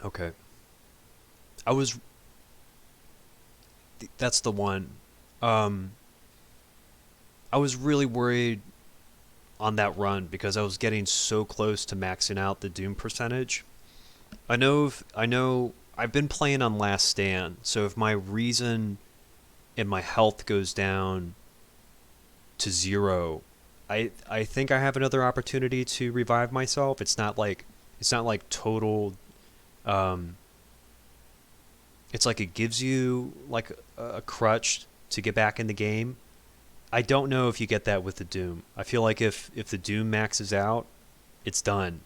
Okay. That's the one. I was really worried on that run because I was getting so close to maxing out the Doom percentage. I know I've been playing on Last Stand, so if my reason and my health goes down to 0, I think I have another opportunity to revive myself. It's not like total. It's like it gives you like a crutch to get back in the game. I don't know if you get that with the Doom. I feel like if the Doom maxes out, it's done.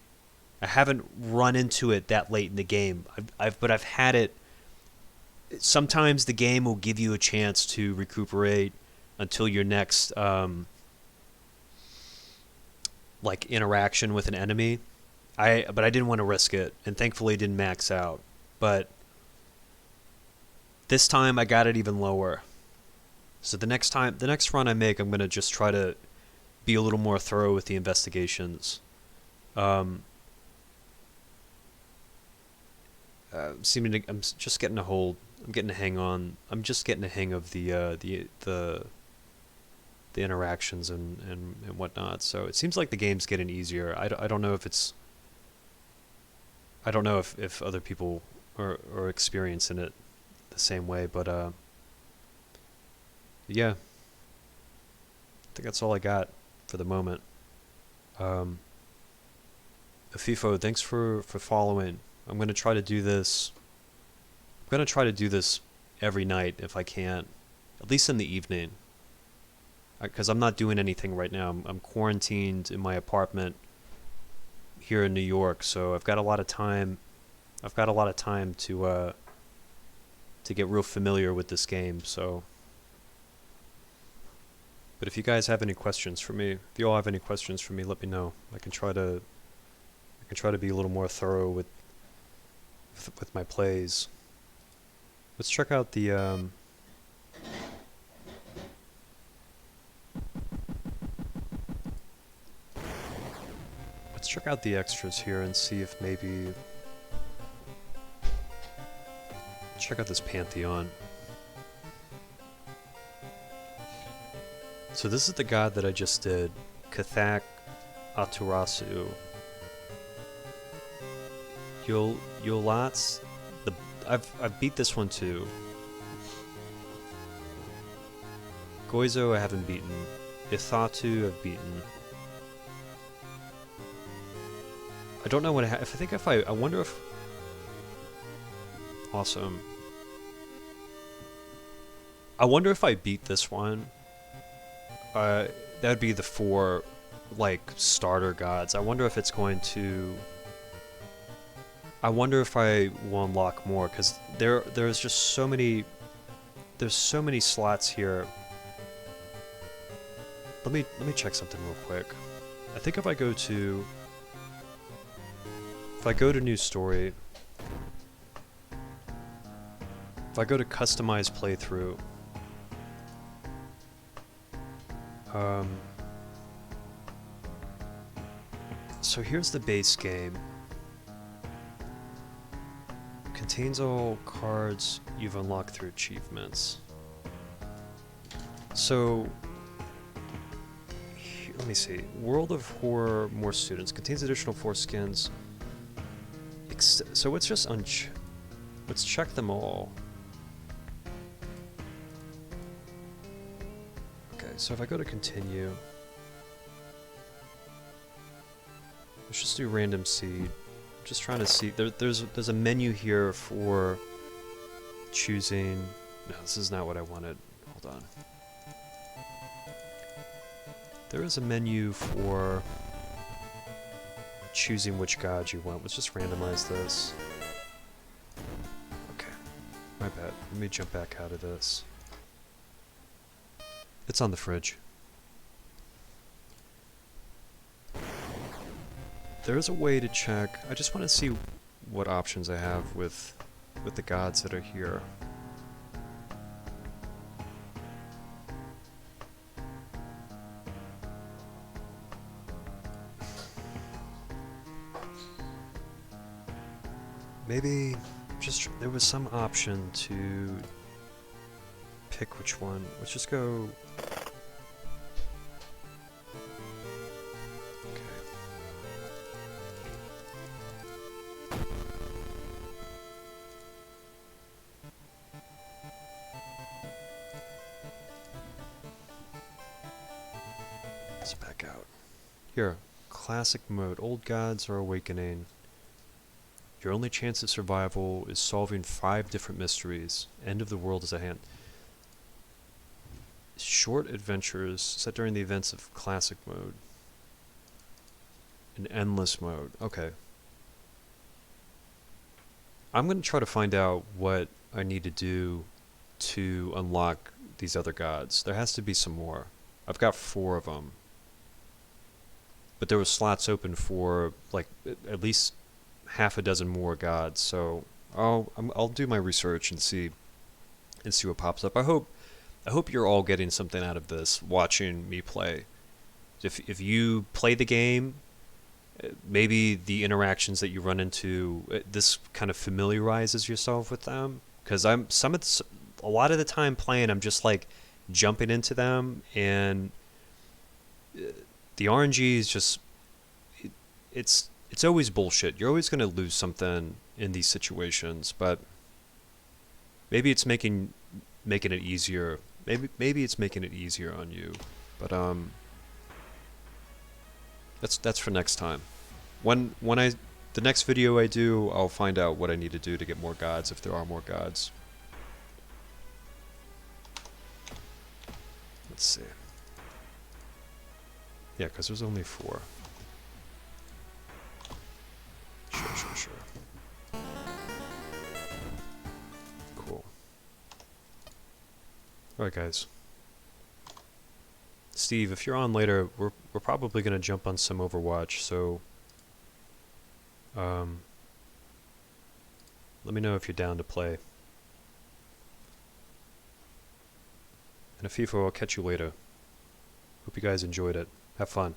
I haven't run into it that late in the game. But I've had it. Sometimes the game will give you a chance to recuperate until your next like interaction with an enemy. But I didn't want to risk it, and thankfully it didn't max out. But this time I got it even lower. So the next run I make, I'm gonna just try to be a little more thorough with the investigations. I'm just getting a hold. I'm getting a hang on. I'm just getting a hang of the interactions and whatnot. So it seems like the game's getting easier. I don't know if it's. I don't know if other people are experiencing it the same way, but yeah. I think that's all I got for the moment. FIFO, thanks for following. I'm gonna try to do this. I'm gonna try to do this every night if I can, at least in the evening. Because I'm not doing anything right now. I'm quarantined in my apartment here in New York, so I've got a lot of time. I've got a lot of time to get real familiar with this game. So, but if you guys have any questions for me, if you all have any questions for me, let me know. I can try to be a little more thorough with my plays. Let's check out the let's check out the extras here and see if maybe check out this Pantheon. So this is the god that I just did, Kathak Aturasu. Yolatz. I've beat this one too. Goizo I haven't beaten. Ithatu I've beaten. I don't know what I wonder if. Awesome. I wonder if I beat this one. That'd be the 4 like starter gods. I wonder if it's going to. I wonder if I will unlock more, because there's just so many. There's so many slots here. Let me check something real quick. I think if I go to new story, if I go to customize playthrough, so here's the base game. Contains all cards you've unlocked through achievements. So, let me see. World of Horror, more students. Contains additional 4 skins. So let's just let's check them all. Okay, so if I go to continue, let's just do random seed. Just trying to see. There's a menu here for choosing. No, this is not what I wanted. Hold on. There is a menu for choosing which god you want. Let's just randomize this. Okay, my bad. Let me jump back out of this. It's on the fridge. There's a way to check. I just want to see what options I have with the gods that are here. Maybe just there was some option to pick which one. Let's just go. Let's back out. Here, classic mode. Old gods are awakening. Your only chance of survival is solving 5 different mysteries. End of the world is at hand. Short adventures set during the events of classic mode. An endless mode. Okay. I'm going to try to find out what I need to do to unlock these other gods. There has to be some more. I've got 4 of them. But there were slots open for like at least half a dozen more gods, so I'll do my research and see what pops up. I hope you're all getting something out of this, watching me play. If you play the game, maybe the interactions that you run into, this kind of familiarizes yourself with them. Because a lot of the time playing, I'm just like jumping into them, and the RNG is just it's always bullshit. You're always going to lose something in these situations, but maybe it's making it easier. Maybe it's making it easier on you. But that's for next time. The next video I do, I'll find out what I need to do to get more gods, if there are more gods. Let's see. Yeah, because there's only 4. Sure. Cool. Alright, guys. Steve, if you're on later, we're probably going to jump on some Overwatch, so let me know if you're down to play. And FIFA, I'll catch you later. Hope you guys enjoyed it. Have fun.